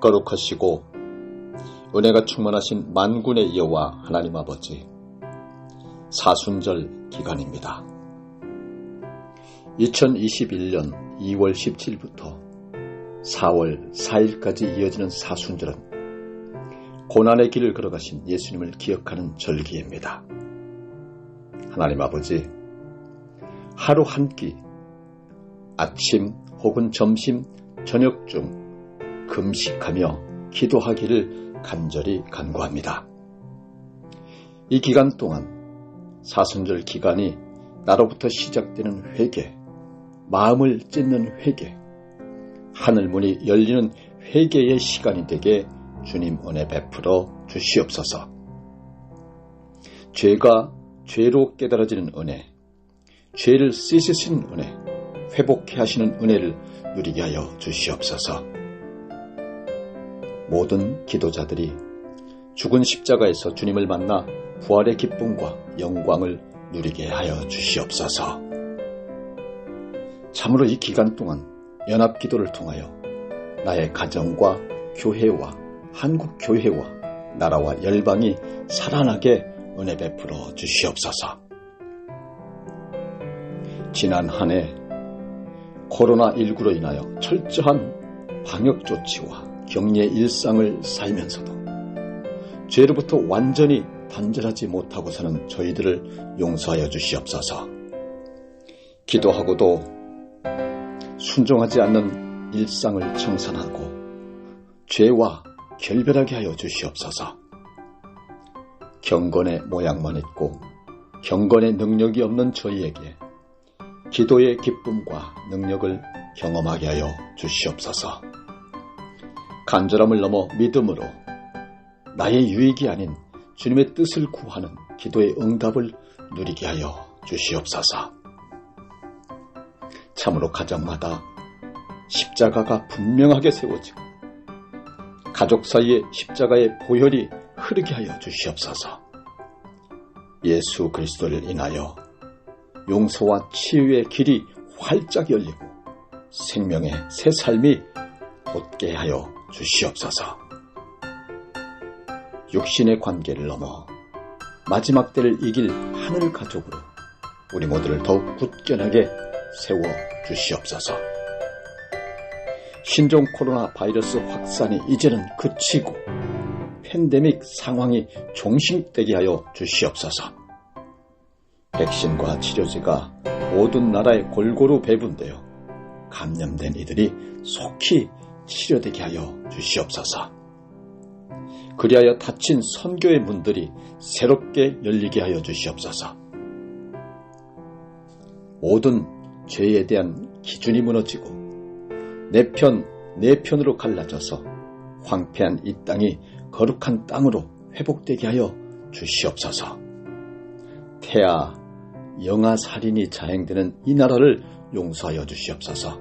거룩하시고 은혜가 충만하신 만군의 여호와 하나님 아버지, 사순절 기간입니다. 2021년 2월 17일부터 4월 4일까지 이어지는 사순절은 고난의 길을 걸어가신 예수님을 기억하는 절기입니다. 하나님 아버지, 하루 한 끼, 아침 혹은 점심, 저녁 중 금식하며 기도하기를 간절히 간구합니다. 이 기간 동안 사순절 기간이 나로부터 시작되는 회개, 마음을 찢는 회개, 하늘문이 열리는 회개의 시간이 되게 주님 은혜 베풀어 주시옵소서. 죄가 죄로 깨달아지는 은혜, 죄를 씻으시는 은혜, 회복해 하시는 은혜를 누리게 하여 주시옵소서. 모든 기도자들이 죽은 십자가에서 주님을 만나 부활의 기쁨과 영광을 누리게 하여 주시옵소서. 참으로 이 기간 동안 연합기도를 통하여 나의 가정과 교회와 한국교회와 나라와 열방이 살아나게 은혜 베풀어 주시옵소서. 지난 한 해 코로나19로 인하여 철저한 방역조치와 격리의 일상을 살면서도 죄로부터 완전히 단절하지 못하고 사는 저희들을 용서하여 주시옵소서. 기도하고도 순종하지 않는 일상을 청산하고 죄와 결별하게 하여 주시옵소서. 경건의 모양만 있고 경건의 능력이 없는 저희에게 기도의 기쁨과 능력을 경험하게 하여 주시옵소서. 간절함을 넘어 믿음으로 나의 유익이 아닌 주님의 뜻을 구하는 기도의 응답을 누리게 하여 주시옵소서. 참으로 가정마다 십자가가 분명하게 세워지고 가족 사이에 십자가의 보혈이 흐르게 하여 주시옵소서. 예수 그리스도를 인하여 용서와 치유의 길이 활짝 열리고 생명의 새 삶이 돋게 하여 주시옵소서. 육신의 관계를 넘어 마지막 때를 이길 하늘 가족으로 우리 모두를 더욱 굳건하게 세워 주시옵소서. 신종 코로나 바이러스 확산이 이제는 그치고 팬데믹 상황이 종식되게 하여 주시옵소서. 백신과 치료제가 모든 나라에 골고루 배분되어 감염된 이들이 속히 치료되게 하여 주시옵소서. 그리하여 닫힌 선교의 문들이 새롭게 열리게 하여 주시옵소서. 모든 죄에 대한 기준이 무너지고 내 편으로 갈라져서 황폐한 이 땅이 거룩한 땅으로 회복되게 하여 주시옵소서. 태아, 영아 살인이 자행되는 이 나라를 용서하여 주시옵소서.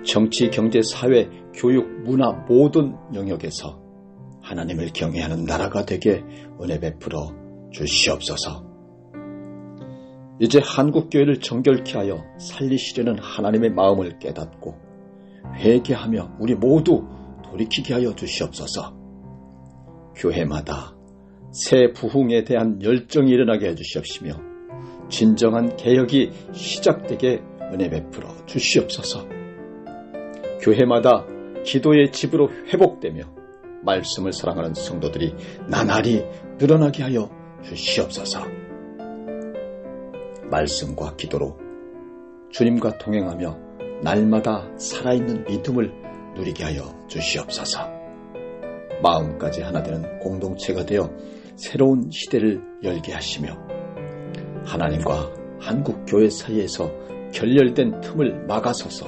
정치, 경제, 사회, 교육, 문화 모든 영역에서 하나님을 경외하는 나라가 되게 은혜 베풀어 주시옵소서. 이제 한국교회를 정결케 하여 살리시려는 하나님의 마음을 깨닫고 회개하며 우리 모두 돌이키게 하여 주시옵소서. 교회마다 새 부흥에 대한 열정이 일어나게 해주시옵시며 진정한 개혁이 시작되게 은혜 베풀어 주시옵소서. 교회마다 기도의 집으로 회복되며 말씀을 사랑하는 성도들이 나날이 늘어나게 하여 주시옵소서. 말씀과 기도로 주님과 동행하며 날마다 살아있는 믿음을 누리게 하여 주시옵소서. 마음까지 하나 되는 공동체가 되어 새로운 시대를 열게 하시며 하나님과 한국교회 사이에서 결렬된 틈을 막아서서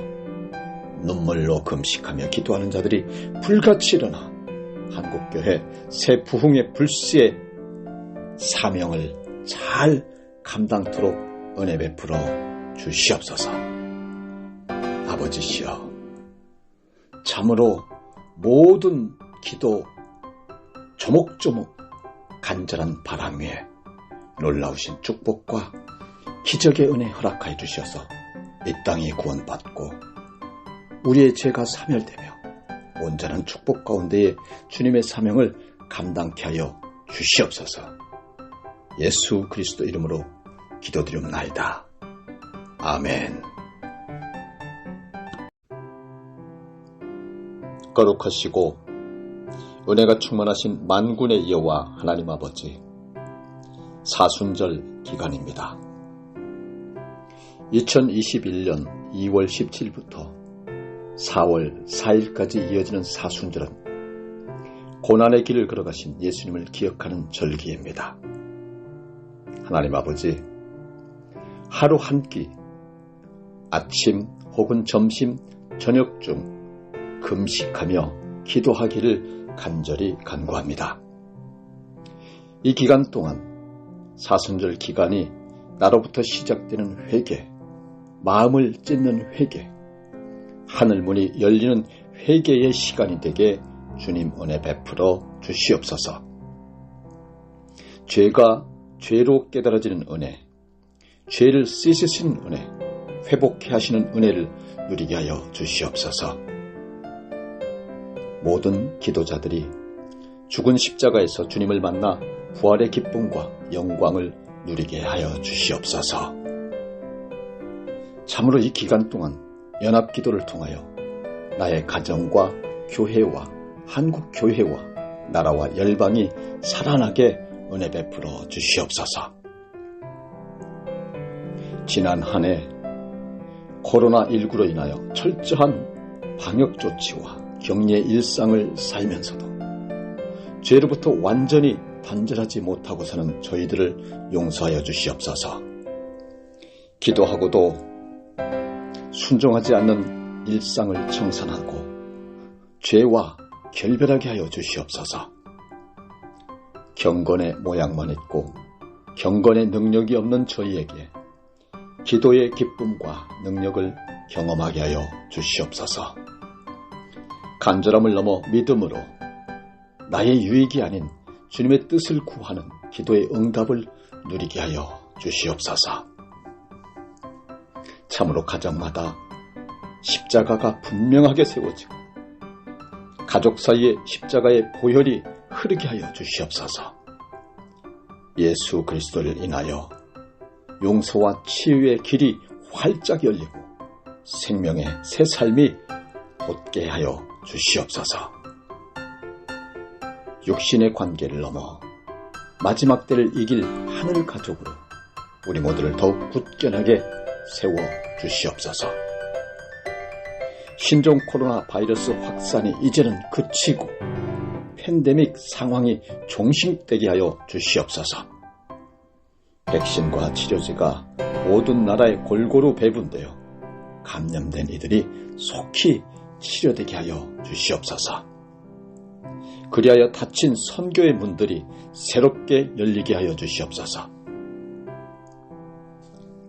눈물로 금식하며 기도하는 자들이 불같이 일어나 한국교회 새 부흥의 불씨의 사명을 잘 감당토록 은혜 베풀어 주시옵소서. 아버지시여, 참으로 모든 기도 조목조목 간절한 바람 위에 놀라우신 축복과 기적의 은혜 허락하여 주셔서 이 땅이 구원받고 우리의 죄가 사멸되며 온전한 축복 가운데에 주님의 사명을 감당케 하여 주시옵소서. 예수 그리스도 이름으로 기도드립나이다. 아멘. 거룩하시고 은혜가 충만하신 만군의 여호와 하나님 아버지, 사순절 기간입니다. 2021년 2월 17일부터 4월 4일까지 이어지는 사순절은 고난의 길을 걸어가신 예수님을 기억하는 절기입니다. 하나님 아버지, 하루 한 끼, 아침 혹은 점심, 저녁 중 금식하며 기도하기를 간절히 간구합니다. 이 기간 동안 사순절 기간이 나로부터 시작되는 회개, 마음을 찢는 회개, 하늘문이 열리는 회개의 시간이 되게 주님 은혜 베풀어 주시옵소서. 죄가 죄로 깨달아지는 은혜, 죄를 씻으시는 은혜, 회복해 하시는 은혜를 누리게 하여 주시옵소서. 모든 기도자들이 죽은 십자가에서 주님을 만나 부활의 기쁨과 영광을 누리게 하여 주시옵소서. 참으로 이 기간 동안 연합기도를 통하여 나의 가정과 교회와 한국 교회와 나라와 열방이 살아나게 은혜 베풀어 주시옵소서. 지난 한 해 코로나19로 인하여 철저한 방역 조치와 격리의 일상을 살면서도 죄로부터 완전히 단절하지 못하고 사는 저희들을 용서하여 주시옵소서. 기도하고도 순종하지 않는 일상을 청산하고 죄와 결별하게 하여 주시옵소서. 경건의 모양만 있고 경건의 능력이 없는 저희에게 기도의 기쁨과 능력을 경험하게 하여 주시옵소서. 간절함을 넘어 믿음으로 나의 유익이 아닌 주님의 뜻을 구하는 기도의 응답을 누리게 하여 주시옵소서. 참으로 가정마다 십자가가 분명하게 세워지고 가족 사이에 십자가의 보혈이 흐르게 하여 주시옵소서. 예수 그리스도를 인하여 용서와 치유의 길이 활짝 열리고 생명의 새 삶이 돋게 하여 주시옵소서. 육신의 관계를 넘어 마지막 때를 이길 하늘 가족으로 우리 모두를 더욱 굳건하게 세워 주시옵소서. 신종 코로나 바이러스 확산이 이제는 그치고 팬데믹 상황이 종식되게 하여 주시옵소서. 백신과 치료제가 모든 나라에 골고루 배분되어 감염된 이들이 속히 치료되게 하여 주시옵소서. 그리하여 닫힌 선교의 문들이 새롭게 열리게 하여 주시옵소서.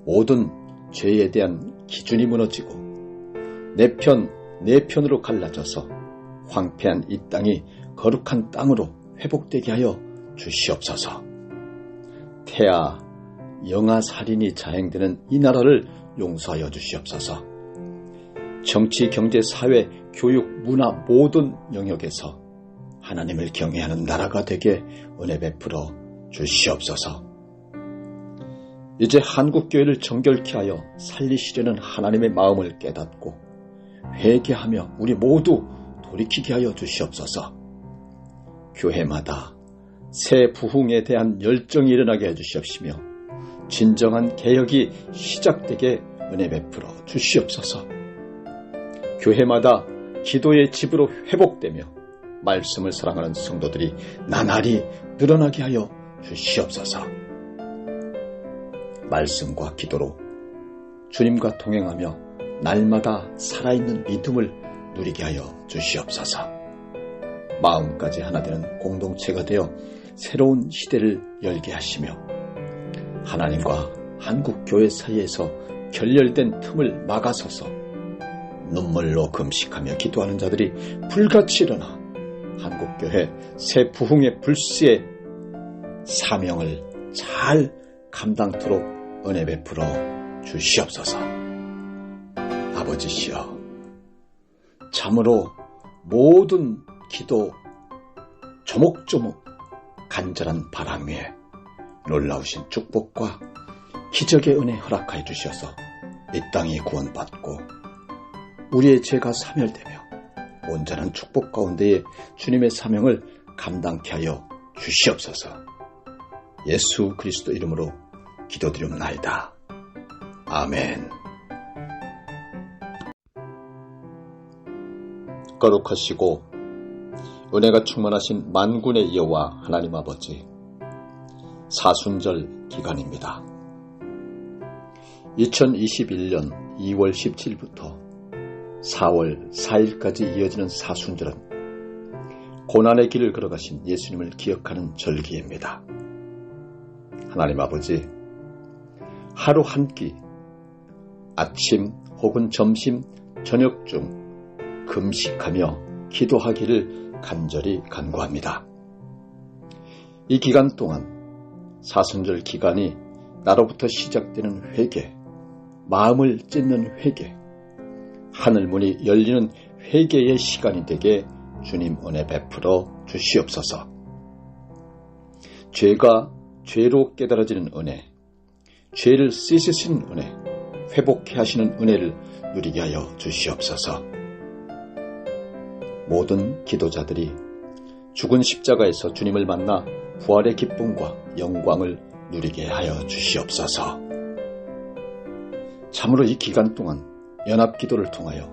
모든 죄에 대한 기준이 무너지고 내 편으로 갈라져서 황폐한 이 땅이 거룩한 땅으로 회복되게 하여 주시옵소서. 태아, 영아 살인이 자행되는 이 나라를 용서하여 주시옵소서. 정치, 경제, 사회, 교육, 문화 모든 영역에서 하나님을 경외하는 나라가 되게 은혜 베풀어 주시옵소서. 이제 한국교회를 정결케 하여 살리시려는 하나님의 마음을 깨닫고 회개하며 우리 모두 돌이키게 하여 주시옵소서. 교회마다 새 부흥에 대한 열정이 일어나게 해주시옵시며 진정한 개혁이 시작되게 은혜 베풀어 주시옵소서. 교회마다 기도의 집으로 회복되며 말씀을 사랑하는 성도들이 나날이 늘어나게 하여 주시옵소서. 말씀과 기도로 주님과 동행하며 날마다 살아있는 믿음을 누리게 하여 주시옵소서. 마음까지 하나 되는 공동체가 되어 새로운 시대를 열게 하시며 하나님과 한국교회 사이에서 결렬된 틈을 막아서서 눈물로 금식하며 기도하는 자들이 불같이 일어나 한국교회 새 부흥의 불씨의 사명을 잘 감당토록 은혜 베풀어 주시옵소서. 아버지시여, 참으로 모든 기도 조목조목 간절한 바람 위에 놀라우신 축복과 기적의 은혜 허락하여 주셔서 이 땅이 구원받고 우리의 죄가 사멸되며 온전한 축복 가운데에 주님의 사명을 감당케 하여 주시옵소서. 예수 그리스도 이름으로 기도드립나이다. 아멘. 거룩하시고 은혜가 충만하신 만군의 여호와 하나님 아버지, 사순절 기간입니다. 2021년 2월 17일부터 4월 4일까지 이어지는 사순절은 고난의 길을 걸어가신 예수님을 기억하는 절기입니다. 하나님 아버지, 하루 한 끼, 아침 혹은 점심, 저녁 중 금식하며 기도하기를 간절히 간구합니다. 이 기간 동안 사순절 기간이 나로부터 시작되는 회개, 마음을 찢는 회개, 하늘문이 열리는 회개의 시간이 되게 주님 은혜 베풀어 주시옵소서. 죄가 죄로 깨달아지는 은혜, 죄를 씻으시는 은혜, 회복해 하시는 은혜를 누리게 하여 주시옵소서. 모든 기도자들이 죽은 십자가에서 주님을 만나 부활의 기쁨과 영광을 누리게 하여 주시옵소서. 참으로 이 기간 동안 연합기도를 통하여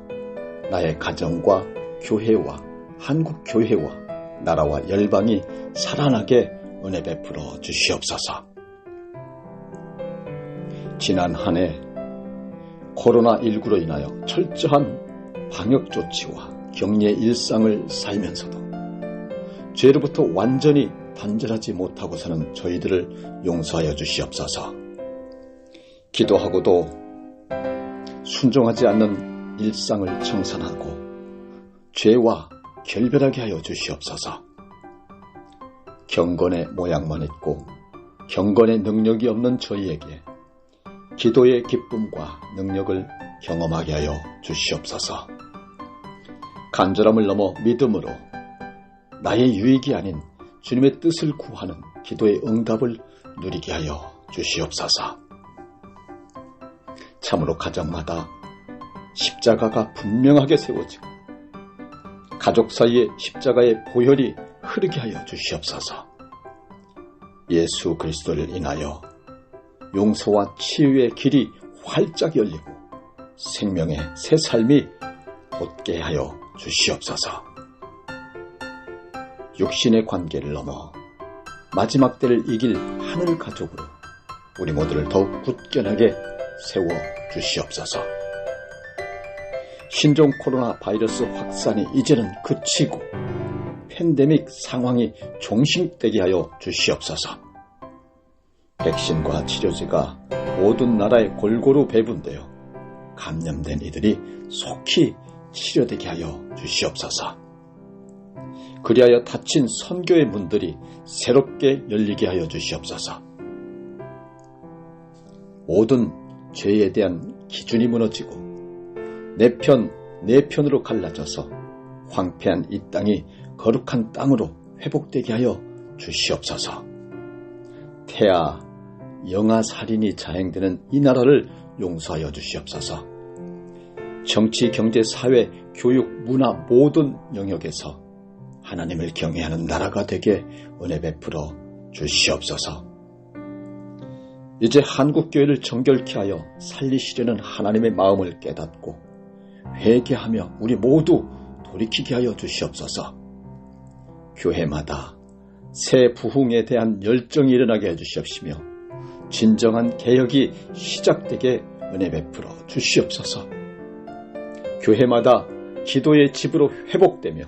나의 가정과 교회와 한국교회와 나라와 열방이 살아나게 은혜 베풀어 주시옵소서. 지난 한 해 코로나19로 인하여 철저한 방역조치와 격리의 일상을 살면서도 죄로부터 완전히 단절하지 못하고 사는 저희들을 용서하여 주시옵소서. 기도하고도 순종하지 않는 일상을 청산하고 죄와 결별하게 하여 주시옵소서. 경건의 모양만 있고 경건의 능력이 없는 저희에게 기도의 기쁨과 능력을 경험하게 하여 주시옵소서. 간절함을 넘어 믿음으로 나의 유익이 아닌 주님의 뜻을 구하는 기도의 응답을 누리게 하여 주시옵소서. 참으로 가정마다 십자가가 분명하게 세워지고 가족 사이에 십자가의 보혈이 흐르게 하여 주시옵소서. 예수 그리스도를 인하여 용서와 치유의 길이 활짝 열리고 생명의 새 삶이 돋게 하여 주시옵소서. 육신의 관계를 넘어 마지막 때를 이길 하늘 가족으로 우리 모두를 더욱 굳건하게 세워 주시옵소서. 신종 코로나 바이러스 확산이 이제는 그치고 팬데믹 상황이 종식되게 하여 주시옵소서. 백신과 치료제가 모든 나라에 골고루 배분되어 감염된 이들이 속히 치료되게 하여 주시옵소서. 그리하여 닫힌 선교의 문들이 새롭게 열리게 하여 주시옵소서. 모든 죄에 대한 기준이 무너지고 내 편으로 갈라져서 황폐한 이 땅이 거룩한 땅으로 회복되게 하여 주시옵소서. 태아, 영아 살인이 자행되는 이 나라를 용서하여 주시옵소서. 정치, 경제, 사회, 교육, 문화 모든 영역에서 하나님을 경외하는 나라가 되게 은혜 베풀어 주시옵소서. 이제 한국교회를 정결케 하여 살리시려는 하나님의 마음을 깨닫고 회개하며 우리 모두 돌이키게 하여 주시옵소서. 교회마다 새 부흥에 대한 열정이 일어나게 해주시옵시며 진정한 개혁이 시작되게 은혜 베풀어 주시옵소서. 교회마다 기도의 집으로 회복되며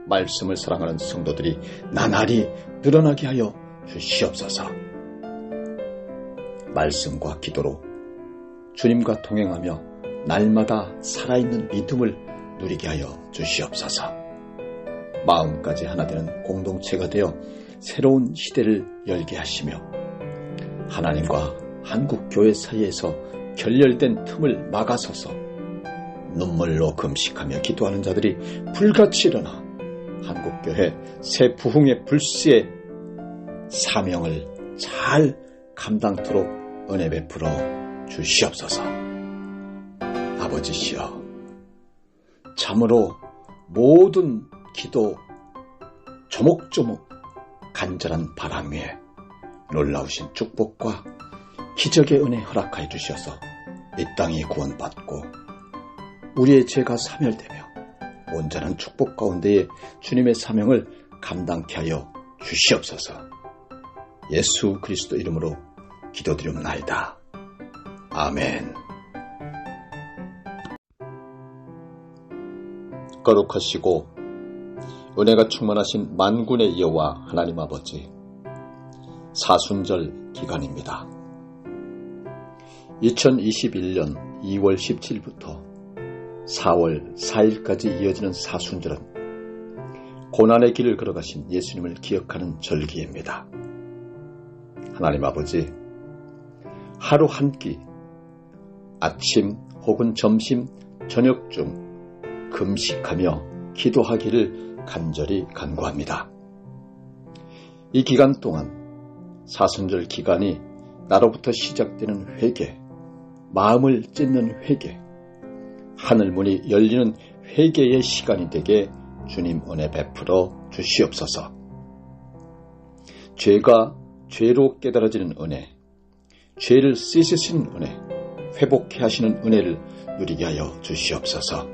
말씀을 사랑하는 성도들이 나날이 늘어나게 하여 주시옵소서. 말씀과 기도로 주님과 동행하며 날마다 살아있는 믿음을 누리게 하여 주시옵소서. 마음까지 하나 되는 공동체가 되어 새로운 시대를 열게 하시며 하나님과 한국교회 사이에서 결렬된 틈을 막아서서 눈물로 금식하며 기도하는 자들이 불같이 일어나 한국교회 새 부흥의 불씨의 사명을 잘 감당토록 은혜 베풀어 주시옵소서. 아버지시여, 참으로 모든 기도 조목조목 간절한 바람 위에 놀라우신 축복과 기적의 은혜 허락하여 주셔서 이 땅이 구원받고 우리의 죄가 사멸되며 온전한 축복 가운데에 주님의 사명을 감당케 하여 주시옵소서. 예수 그리스도 이름으로 기도드립나이다. 아멘. 거룩하시고 은혜가 충만하신 만군의 여호와 하나님 아버지, 사순절 기간입니다. 2021년 2월 17일부터 4월 4일까지 이어지는 사순절은 고난의 길을 걸어가신 예수님을 기억하는 절기입니다. 하나님 아버지, 하루 한 끼, 아침 혹은 점심, 저녁 중 금식하며 기도하기를 간절히 간구합니다. 이 기간 동안 사순절 기간이 나로부터 시작되는 회개, 마음을 찢는 회개, 하늘문이 열리는 회개의 시간이 되게 주님 은혜 베풀어 주시옵소서. 죄가 죄로 깨달아지는 은혜, 죄를 씻으시는 은혜, 회복해 하시는 은혜를 누리게 하여 주시옵소서.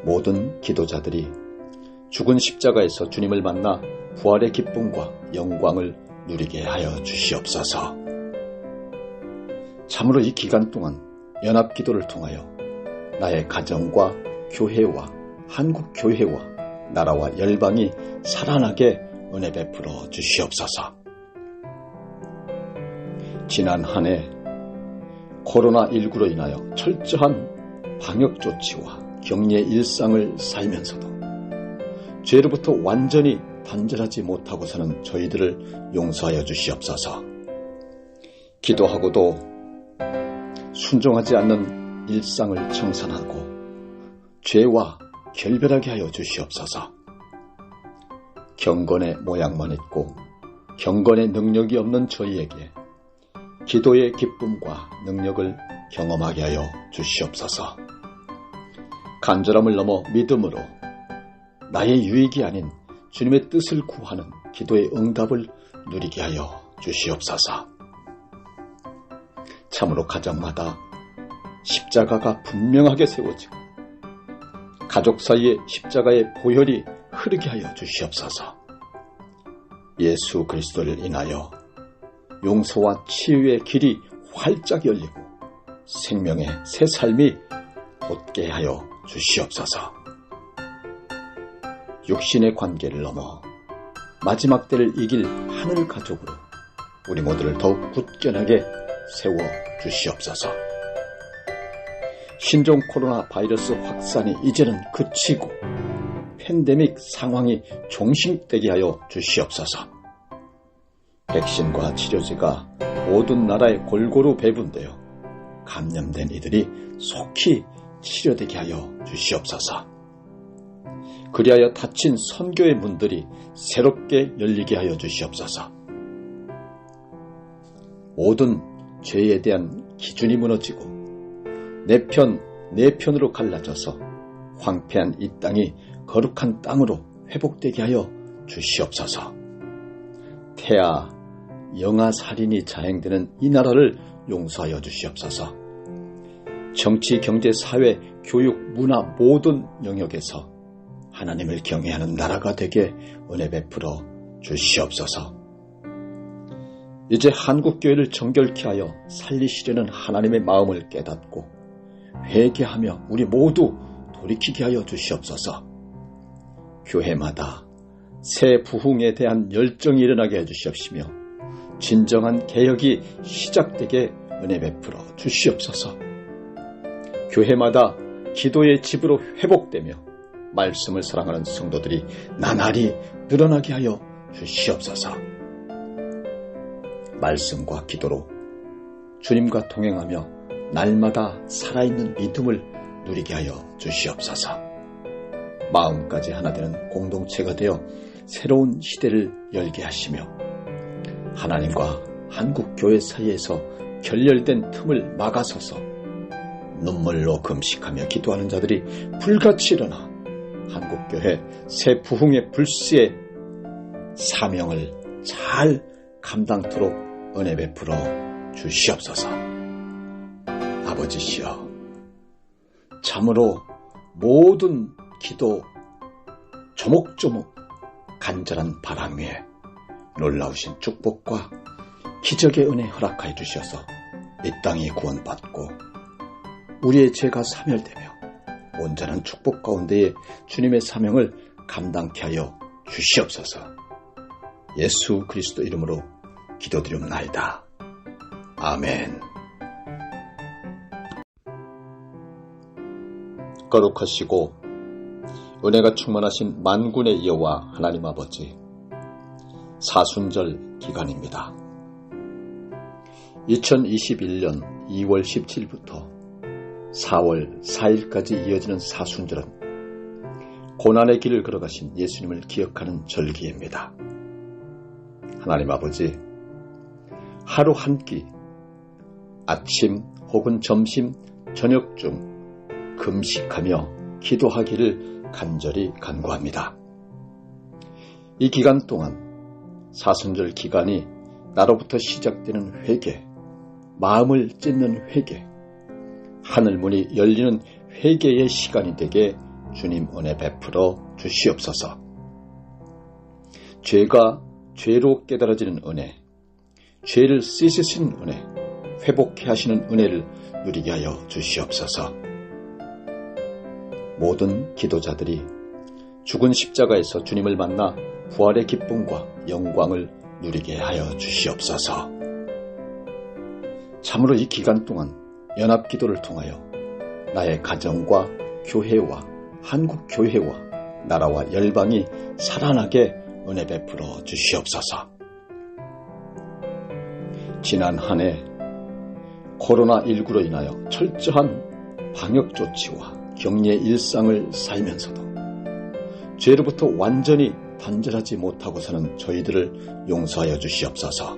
모든 기도자들이 죽은 십자가에서 주님을 만나 부활의 기쁨과 영광을 누리게 하여 주시옵소서. 참으로 이 기간 동안 연합기도를 통하여 나의 가정과 교회와 한국교회와 나라와 열방이 살아나게 은혜 베풀어 주시옵소서. 지난 한 해 코로나19로 인하여 철저한 방역조치와 격리의 일상을 살면서도 죄로부터 완전히 단절하지 못하고 사는 저희들을 용서하여 주시옵소서. 기도하고도 순종하지 않는 일상을 청산하고 죄와 결별하게 하여 주시옵소서. 경건의 모양만 있고 경건의 능력이 없는 저희에게 기도의 기쁨과 능력을 경험하게 하여 주시옵소서. 간절함을 넘어 믿음으로 나의 유익이 아닌 주님의 뜻을 구하는 기도의 응답을 누리게 하여 주시옵소서. 참으로 가정마다 십자가가 분명하게 세워지고 가족 사이에 십자가의 보혈이 흐르게 하여 주시옵소서. 예수 그리스도를 인하여 용서와 치유의 길이 활짝 열리고 생명의 새 삶이 돋게 하여 주시옵소서. 육신의 관계를 넘어 마지막 때를 이길 하늘 가족으로 우리 모두를 더욱 굳건하게 세워 주시옵소서. 신종 코로나 바이러스 확산이 이제는 그치고 팬데믹 상황이 종식되게 하여 주시옵소서. 백신과 치료제가 모든 나라에 골고루 배분되어 감염된 이들이 속히 치료되게 하여 주시옵소서. 그리하여 닫힌 선교의 문들이 새롭게 열리게 하여 주시옵소서. 모든 죄에 대한 기준이 무너지고 내 편으로 갈라져서 황폐한 이 땅이 거룩한 땅으로 회복되게 하여 주시옵소서. 태아, 영아 살인이 자행되는 이 나라를 용서하여 주시옵소서. 정치, 경제, 사회, 교육, 문화 모든 영역에서 하나님을 경외하는 나라가 되게 은혜 베풀어 주시옵소서. 이제 한국교회를 정결케 하여 살리시려는 하나님의 마음을 깨닫고 회개하며 우리 모두 돌이키게 하여 주시옵소서. 교회마다 새 부흥에 대한 열정이 일어나게 해주시옵시며 진정한 개혁이 시작되게 은혜 베풀어 주시옵소서. 교회마다 기도의 집으로 회복되며 말씀을 사랑하는 성도들이 나날이 늘어나게 하여 주시옵소서. 말씀과 기도로 주님과 동행하며 날마다 살아있는 믿음을 누리게 하여 주시옵소서. 마음까지 하나 되는 공동체가 되어 새로운 시대를 열게 하시며 하나님과 한국교회 사이에서 결렬된 틈을 막아서서 눈물로 금식하며 기도하는 자들이 불같이 일어나 한국교회 새 부흥의 불씨의 사명을 잘 감당토록 은혜 베풀어 주시옵소서. 아버지시여, 참으로 모든 기도 조목조목 간절한 바람 위에 놀라우신 축복과 기적의 은혜 허락하여 주셔서 이 땅이 구원받고 우리의 죄가 사멸되며 온전한 축복 가운데에 주님의 사명을 감당케 하여 주시옵소서. 예수 그리스도 이름으로 기도드립나이다. 아멘. 거룩하시고 은혜가 충만하신 만군의 여호와 하나님 아버지, 사순절 기간입니다. 2021년 2월 17일부터 4월 4일까지 이어지는 사순절은 고난의 길을 걸어가신 예수님을 기억하는 절기입니다. 하나님 아버지, 하루 한 끼, 아침 혹은 점심, 저녁 중 금식하며 기도하기를 간절히 간구합니다. 이 기간 동안 사순절 기간이 나로부터 시작되는 회개, 마음을 찢는 회개, 하늘문이 열리는 회개의 시간이 되게 주님 은혜 베풀어 주시옵소서. 죄가 죄로 깨달아지는 은혜, 죄를 씻으시는 은혜, 회복해 하시는 은혜를 누리게 하여 주시옵소서. 모든 기도자들이 죽은 십자가에서 주님을 만나 부활의 기쁨과 영광을 누리게 하여 주시옵소서. 참으로 이 기간 동안 연합기도를 통하여 나의 가정과 교회와 한국교회와 나라와 열방이 살아나게 은혜 베풀어 주시옵소서. 지난 한 해 코로나19로 인하여 철저한 방역조치와 격리의 일상을 살면서도 죄로부터 완전히 단절하지 못하고 사는 저희들을 용서하여 주시옵소서.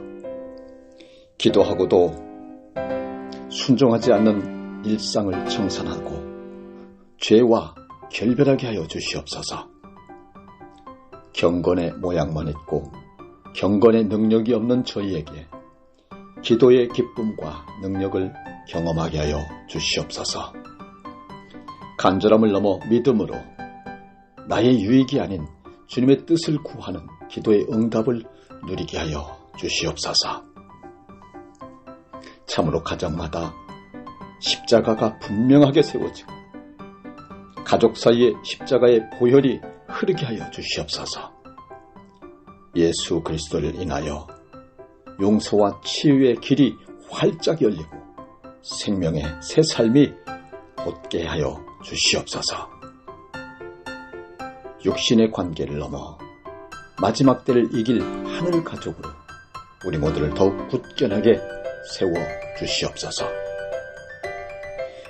기도하고도 순종하지 않는 일상을 청산하고 죄와 결별하게 하여 주시옵소서. 경건의 모양만 있고 경건의 능력이 없는 저희에게 기도의 기쁨과 능력을 경험하게 하여 주시옵소서. 간절함을 넘어 믿음으로 나의 유익이 아닌 주님의 뜻을 구하는 기도의 응답을 누리게 하여 주시옵소서. 참으로 가정마다 십자가가 분명하게 세워지고 가족 사이에 십자가의 보혈이 흐르게 하여 주시옵소서. 예수 그리스도를 인하여 용서와 치유의 길이 활짝 열리고 생명의 새 삶이 돋게 하여 주시옵소서. 육신의 관계를 넘어 마지막 때를 이길 하늘 가족으로 우리 모두를 더욱 굳건하게 세워 주시옵소서.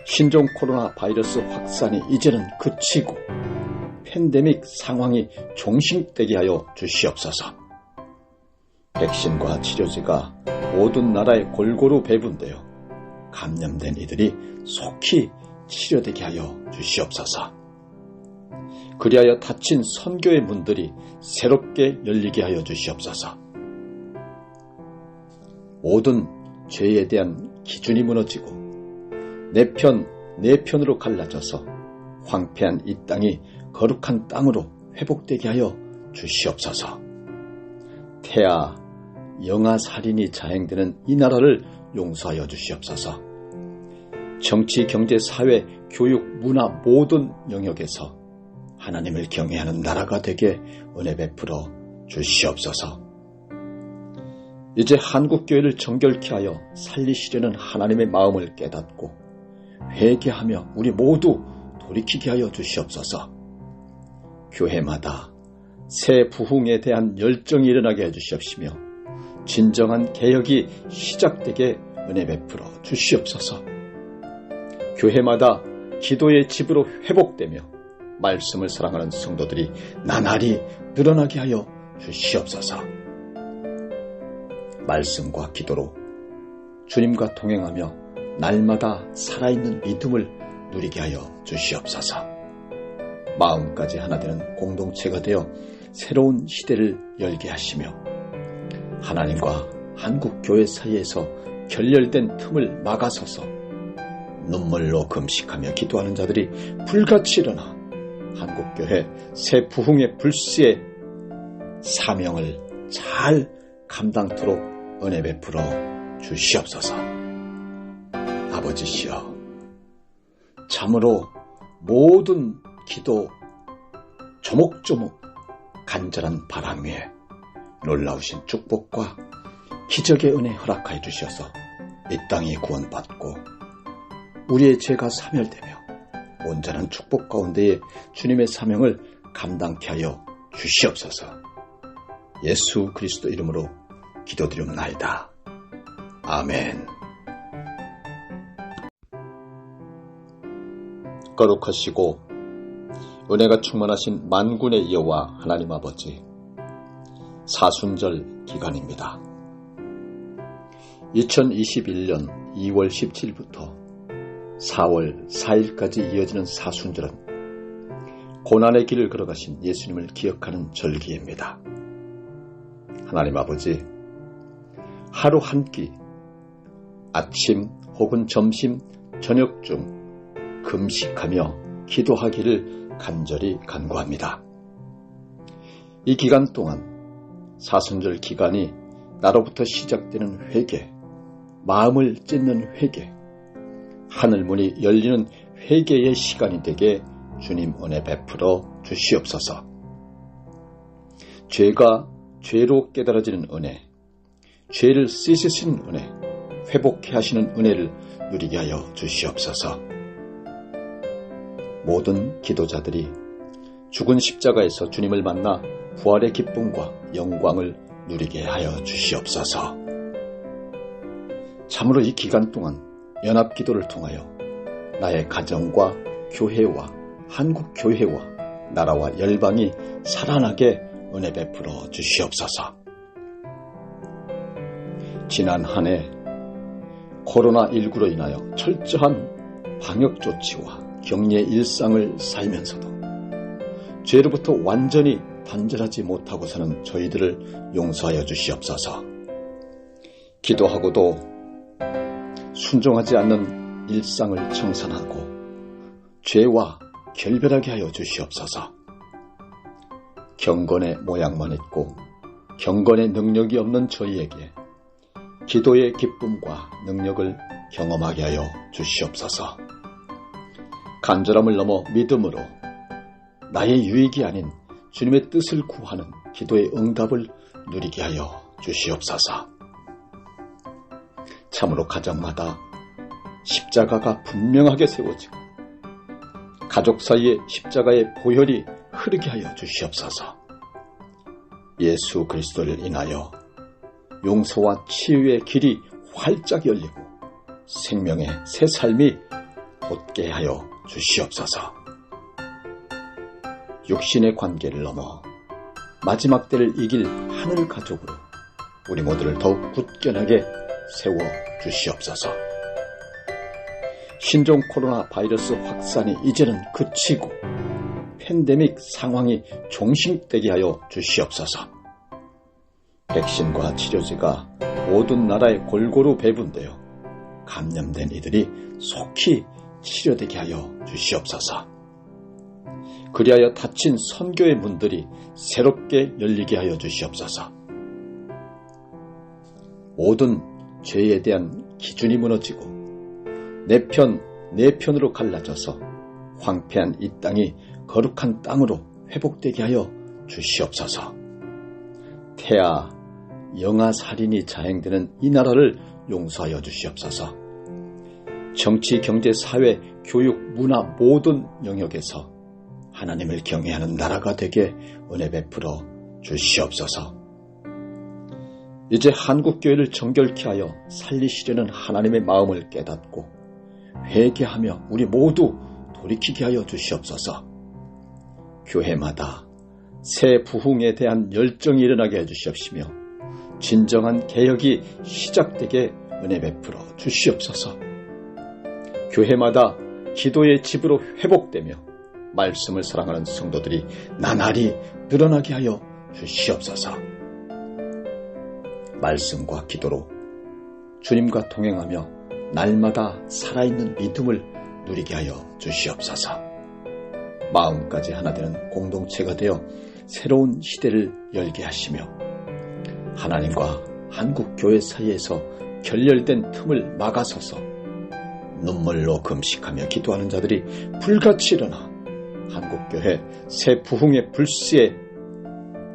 신종 코로나 바이러스 확산이 이제는 그치고 팬데믹 상황이 종식되게 하여 주시옵소서. 백신과 치료제가 모든 나라에 골고루 배분되어 감염된 이들이 속히 치료되게 하여 주시옵소서. 그리하여 닫힌 선교의 문들이 새롭게 열리게 하여 주시옵소서. 모든 죄에 대한 기준이 무너지고 내 편으로 갈라져서 황폐한 이 땅이 거룩한 땅으로 회복되게 하여 주시옵소서. 태아, 영아 살인이 자행되는 이 나라를 용서하여 주시옵소서. 정치, 경제, 사회, 교육, 문화 모든 영역에서 하나님을 경외하는 나라가 되게 은혜 베풀어 주시옵소서. 이제 한국교회를 정결케 하여 살리시려는 하나님의 마음을 깨닫고 회개하며 우리 모두 돌이키게 하여 주시옵소서. 교회마다 새 부흥에 대한 열정이 일어나게 해주시옵시며 진정한 개혁이 시작되게 은혜 베풀어 주시옵소서. 교회마다 기도의 집으로 회복되며 말씀을 사랑하는 성도들이 나날이 늘어나게 하여 주시옵소서. 말씀과 기도로 주님과 동행하며 날마다 살아있는 믿음을 누리게 하여 주시옵소서. 마음까지 하나 되는 공동체가 되어 새로운 시대를 열게 하시며 하나님과 한국교회 사이에서 결렬된 틈을 막아서서 눈물로 금식하며 기도하는 자들이 불같이 일어나 한국교회 새 부흥의 불씨의 사명을 잘 감당토록 은혜 베풀어 주시옵소서. 아버지시여, 참으로 모든 기도 조목조목 간절한 바람 위에 놀라우신 축복과 기적의 은혜 허락하여 주셔서 이 땅이 구원받고 우리의 죄가 사멸되며 온전한 축복 가운데에 주님의 사명을 감당케 하여 주시옵소서. 예수 그리스도 이름으로 기도드리옵나이다. 아멘. 거룩하시고 은혜가 충만하신 만군의 여호와 하나님 아버지, 사순절 기간입니다. 2021년 2월 17일부터 4월 4일까지 이어지는 사순절은 고난의 길을 걸어가신 예수님을 기억하는 절기입니다. 하나님 아버지, 하루 한 끼, 아침 혹은 점심, 저녁 중 금식하며 기도하기를 간절히 간구합니다. 이 기간 동안 사순절 기간이 나로부터 시작되는 회개, 마음을 찢는 회개, 하늘문이 열리는 회개의 시간이 되게 주님 은혜 베풀어 주시옵소서. 죄가 죄로 깨달아지는 은혜, 죄를 씻으시는 은혜, 회복해 하시는 은혜를 누리게 하여 주시옵소서. 모든 기도자들이 죽은 십자가에서 주님을 만나 부활의 기쁨과 영광을 누리게 하여 주시옵소서. 참으로 이 기간 동안 연합기도를 통하여 나의 가정과 교회와 한국교회와 나라와 열방이 살아나게 은혜 베풀어 주시옵소서. 지난 한 해 코로나19로 인하여 철저한 방역조치와 격리의 일상을 살면서도 죄로부터 완전히 단절하지 못하고 사는 저희들을 용서하여 주시옵소서. 기도하고도 순종하지 않는 일상을 청산하고 죄와 결별하게 하여 주시옵소서. 경건의 모양만 있고 경건의 능력이 없는 저희에게 기도의 기쁨과 능력을 경험하게 하여 주시옵소서. 간절함을 넘어 믿음으로 나의 유익이 아닌 주님의 뜻을 구하는 기도의 응답을 누리게 하여 주시옵소서. 참으로 가정마다 십자가가 분명하게 세워지고 가족 사이에 십자가의 보혈이 흐르게 하여 주시옵소서. 예수 그리스도를 인하여 용서와 치유의 길이 활짝 열리고 생명의 새 삶이 돋게 하여 주시옵소서. 육신의 관계를 넘어 마지막 때를 이길 하늘 가족으로 우리 모두를 더욱 굳건하게 세워 주시옵소서. 신종 코로나 바이러스 확산이 이제는 그치고 팬데믹 상황이 종식되게 하여 주시옵소서. 백신과 치료제가 모든 나라에 골고루 배분되어 감염된 이들이 속히 치료되게 하여 주시옵소서. 그리하여 닫힌 선교의 문들이 새롭게 열리게 하여 주시옵소서. 모든 죄에 대한 기준이 무너지고 내 편으로 갈라져서 황폐한 이 땅이 거룩한 땅으로 회복되게 하여 주시옵소서. 태아, 영아 살인이 자행되는 이 나라를 용서하여 주시옵소서. 정치, 경제, 사회, 교육, 문화 모든 영역에서 하나님을 경외하는 나라가 되게 은혜 베풀어 주시옵소서. 이제 한국교회를 정결케 하여 살리시려는 하나님의 마음을 깨닫고 회개하며 우리 모두 돌이키게 하여 주시옵소서. 교회마다 새 부흥에 대한 열정이 일어나게 해주시옵시며 진정한 개혁이 시작되게 은혜 베풀어 주시옵소서. 교회마다 기도의 집으로 회복되며 말씀을 사랑하는 성도들이 나날이 늘어나게 하여 주시옵소서. 말씀과 기도로 주님과 동행하며 날마다 살아있는 믿음을 누리게 하여 주시옵소서. 마음까지 하나 되는 공동체가 되어 새로운 시대를 열게 하시며 하나님과 한국교회 사이에서 결렬된 틈을 막아서서 눈물로 금식하며 기도하는 자들이 불같이 일어나 한국교회 새 부흥의 불씨의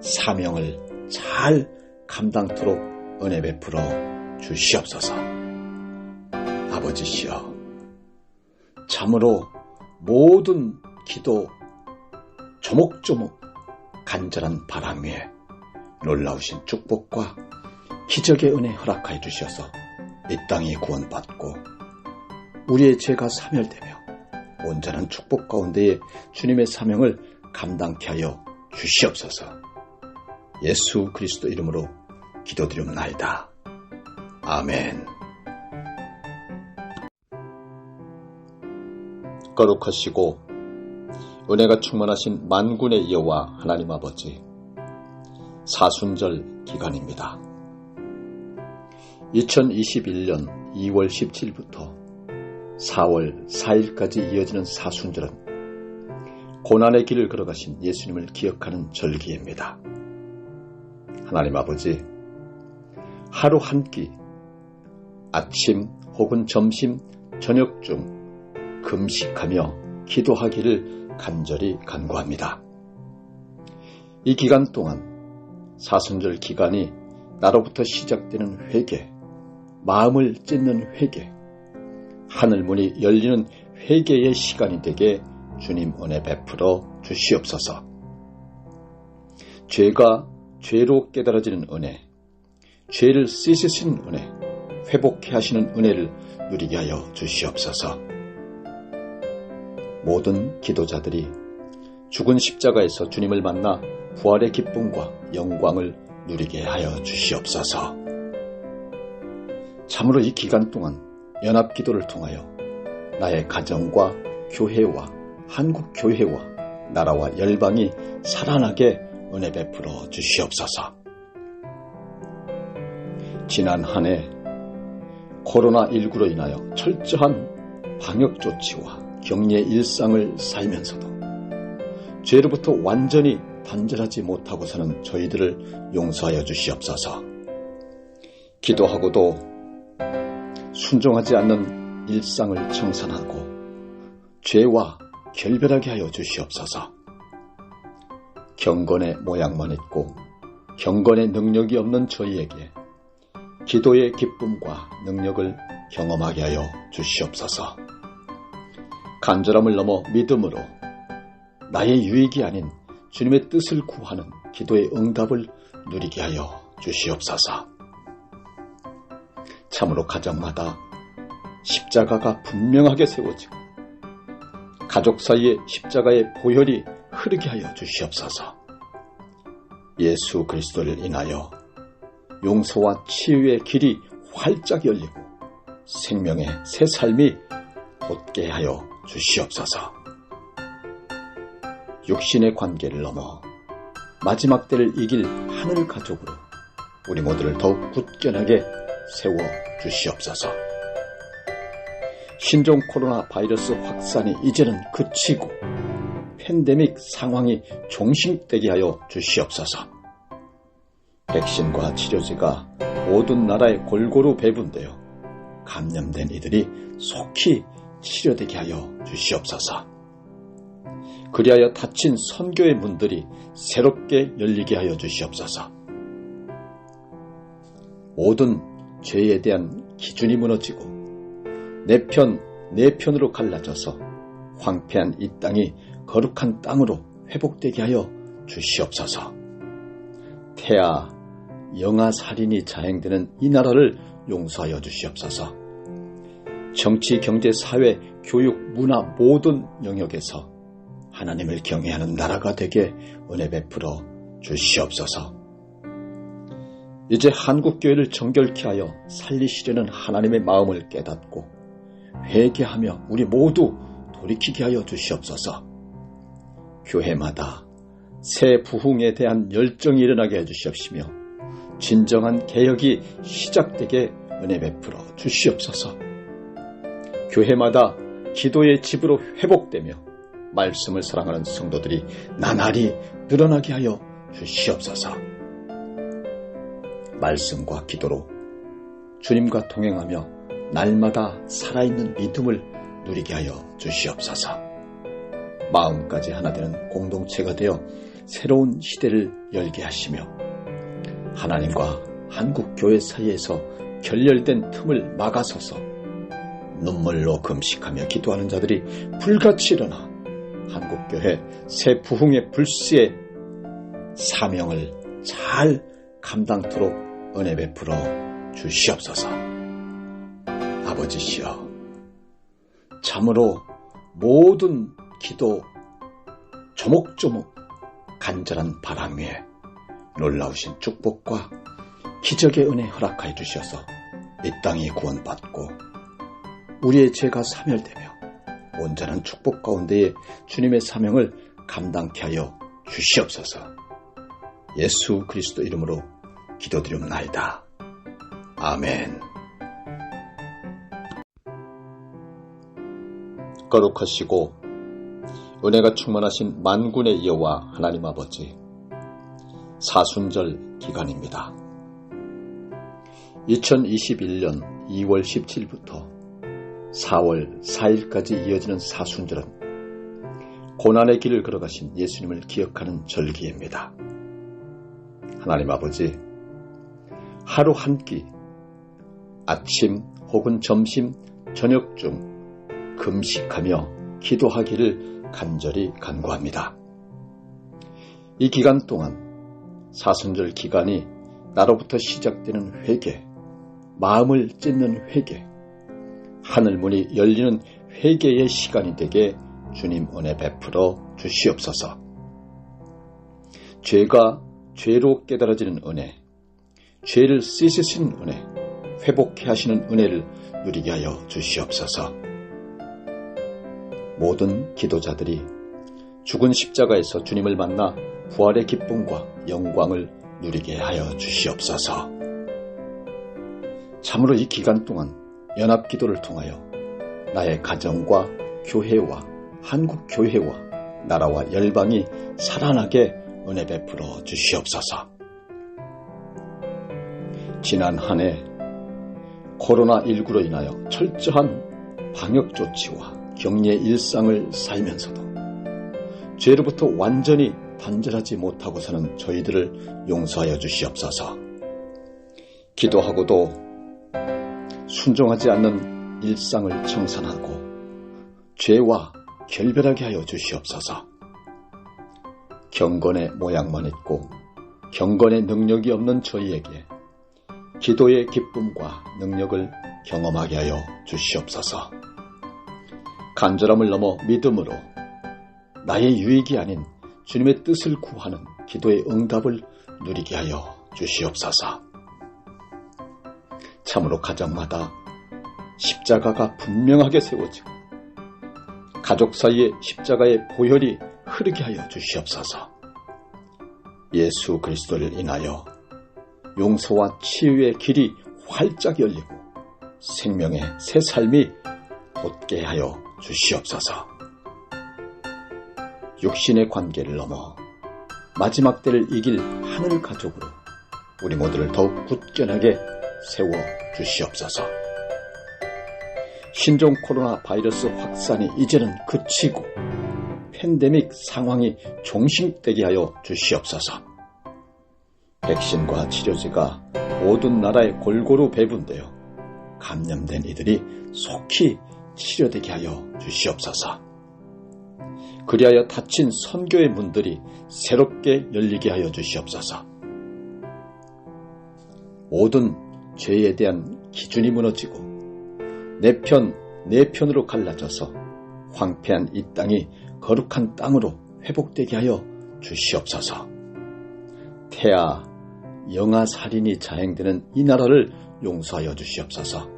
사명을 잘 감당토록 은혜 베풀어 주시옵소서. 아버지시여, 참으로 모든 기도 조목조목 간절한 바람 위에 놀라우신 축복과 기적의 은혜 허락하여 주셔서 이 땅이 구원받고 우리의 죄가 사멸되며 온전한 축복 가운데에 주님의 사명을 감당케 하여 주시옵소서. 예수 그리스도 이름으로 기도드리옵나이다. 아멘. 거룩하시고 은혜가 충만하신 만군의 여호와 하나님 아버지, 사순절 기간입니다. 2021년 2월 17일부터 4월 4일까지 이어지는 사순절은 고난의 길을 걸어가신 예수님을 기억하는 절기입니다. 하나님 아버지, 하루 한 끼, 아침 혹은 점심, 저녁 중 금식하며 기도하기를 간절히 간구합니다. 이 기간 동안 사순절 기간이 나로부터 시작되는 회개, 마음을 찢는 회개, 하늘문이 열리는 회개의 시간이 되게 주님 은혜 베풀어 주시옵소서. 죄가 죄로 깨달아지는 은혜, 죄를 씻으시는 은혜, 회복해 하시는 은혜를 누리게 하여 주시옵소서. 모든 기도자들이 죽은 십자가에서 주님을 만나 부활의 기쁨과 영광을 누리게 하여 주시옵소서. 참으로 이 기간 동안 연합기도를 통하여 나의 가정과 교회와 한국교회와 나라와 열방이 살아나게 은혜 베풀어 주시옵소서. 지난 한 해 코로나19로 인하여 철저한 방역조치와 격리의 일상을 살면서도 죄로부터 완전히 단절하지 못하고 사는 저희들을 용서하여 주시옵소서. 기도하고도 순종하지 않는 일상을 청산하고 죄와 결별하게 하여 주시옵소서. 경건의 모양만 있고 경건의 능력이 없는 저희에게 기도의 기쁨과 능력을 경험하게 하여 주시옵소서. 간절함을 넘어 믿음으로 나의 유익이 아닌 주님의 뜻을 구하는 기도의 응답을 누리게 하여 주시옵소서. 참으로 가정마다 십자가가 분명하게 세워지고 가족 사이에 십자가의 보혈이 흐르게 하여 주시옵소서. 예수 그리스도를 인하여 용서와 치유의 길이 활짝 열리고 생명의 새 삶이 돋게 하여 주시옵소서. 육신의 관계를 넘어 마지막 때를 이길 하늘 가족으로 우리 모두를 더욱 굳건하게 세워 주시옵소서. 신종 코로나 바이러스 확산이 이제는 그치고 팬데믹 상황이 종식되게 하여 주시옵소서. 백신과 치료제가 모든 나라에 골고루 배분되어 감염된 이들이 속히 치료되게 하여 주시옵소서. 그리하여 닫힌 선교의 문들이 새롭게 열리게 하여 주시옵소서. 모든 죄에 대한 기준이 무너지고 내 편으로 갈라져서 황폐한 이 땅이 거룩한 땅으로 회복되게 하여 주시옵소서. 태아, 영아 살인이 자행되는 이 나라를 용서하여 주시옵소서. 정치, 경제, 사회, 교육, 문화 모든 영역에서 하나님을 경외하는 나라가 되게 은혜 베풀어 주시옵소서. 이제 한국교회를 정결케 하여 살리시려는 하나님의 마음을 깨닫고 회개하며 우리 모두 돌이키게 하여 주시옵소서. 교회마다 새 부흥에 대한 열정이 일어나게 해주시옵시며 진정한 개혁이 시작되게 은혜 베풀어 주시옵소서. 교회마다 기도의 집으로 회복되며 말씀을 사랑하는 성도들이 나날이 늘어나게 하여 주시옵소서. 말씀과 기도로 주님과 동행하며 날마다 살아있는 믿음을 누리게 하여 주시옵소서. 마음까지 하나 되는 공동체가 되어 새로운 시대를 열게 하시며 하나님과 한국교회 사이에서 결렬된 틈을 막아서서 눈물로 금식하며 기도하는 자들이 불같이 일어나 한국교회 새 부흥의 불씨의 사명을 잘 감당토록 은혜 베풀어 주시옵소서. 아버지시여, 참으로 모든 기도 조목조목 간절한 바람 위에 놀라우신 축복과 기적의 은혜 허락하여 주셔서 이 땅이 구원받고 우리의 죄가 사멸되며 온전한 축복 가운데에 주님의 사명을 감당케 하여 주시옵소서. 예수 그리스도 이름으로 기도드리옵나이다. 아멘. 거룩하시고 은혜가 충만하신 만군의 여호와 하나님 아버지, 사순절 기간입니다. 2021년 2월 17일부터 4월 4일까지 이어지는 사순절은 고난의 길을 걸어가신 예수님을 기억하는 절기입니다. 하나님 아버지, 하루 한 끼, 아침 혹은 점심, 저녁 중 금식하며 기도하기를 간절히 간구합니다. 이 기간 동안 사순절 기간이 나로부터 시작되는 회개, 마음을 찢는 회개, 하늘문이 열리는 회개의 시간이 되게 주님 은혜 베풀어 주시옵소서. 죄가 죄로 깨달아지는 은혜, 죄를 씻으시는 은혜, 회복해 하시는 은혜를 누리게 하여 주시옵소서. 모든 기도자들이 죽은 십자가에서 주님을 만나 부활의 기쁨과 영광을 누리게 하여 주시옵소서. 참으로 이 기간 동안 연합기도를 통하여 나의 가정과 교회와 한국교회와 나라와 열방이 살아나게 은혜 베풀어 주시옵소서. 지난 한 해 코로나19로 인하여 철저한 방역조치와 격리의 일상을 살면서도 죄로부터 완전히 단절하지 못하고 사는 저희들을 용서하여 주시옵소서. 기도하고도 순종하지 않는 일상을 청산하고 죄와 결별하게 하여 주시옵소서. 경건의 모양만 있고 경건의 능력이 없는 저희에게 기도의 기쁨과 능력을 경험하게 하여 주시옵소서. 간절함을 넘어 믿음으로 나의 유익이 아닌 주님의 뜻을 구하는 기도의 응답을 누리게 하여 주시옵소서. 참으로 가정마다 십자가가 분명하게 세워지고 가족 사이에 십자가의 보혈이 흐르게 하여 주시옵소서. 예수 그리스도를 인하여 용서와 치유의 길이 활짝 열리고 생명의 새 삶이 돋게 하여 주시옵소서. 육신의 관계를 넘어 마지막 때를 이길 하늘 가족으로 우리 모두를 더욱 굳건하게 세워 주시옵소서. 신종 코로나 바이러스 확산이 이제는 그치고 팬데믹 상황이 종식되게 하여 주시옵소서. 백신과 치료제가 모든 나라에 골고루 배분되어 감염된 이들이 속히 치료되게 하여 주시옵소서. 그리하여 닫힌 선교의 문들이 새롭게 열리게 하여 주시옵소서. 모든 죄에 대한 기준이 무너지고 내 편 네 편으로 갈라져서 황폐한 이 땅이 거룩한 땅으로 회복되게 하여 주시옵소서. 태아, 영아 살인이 자행되는 이 나라를 용서하여 주시옵소서.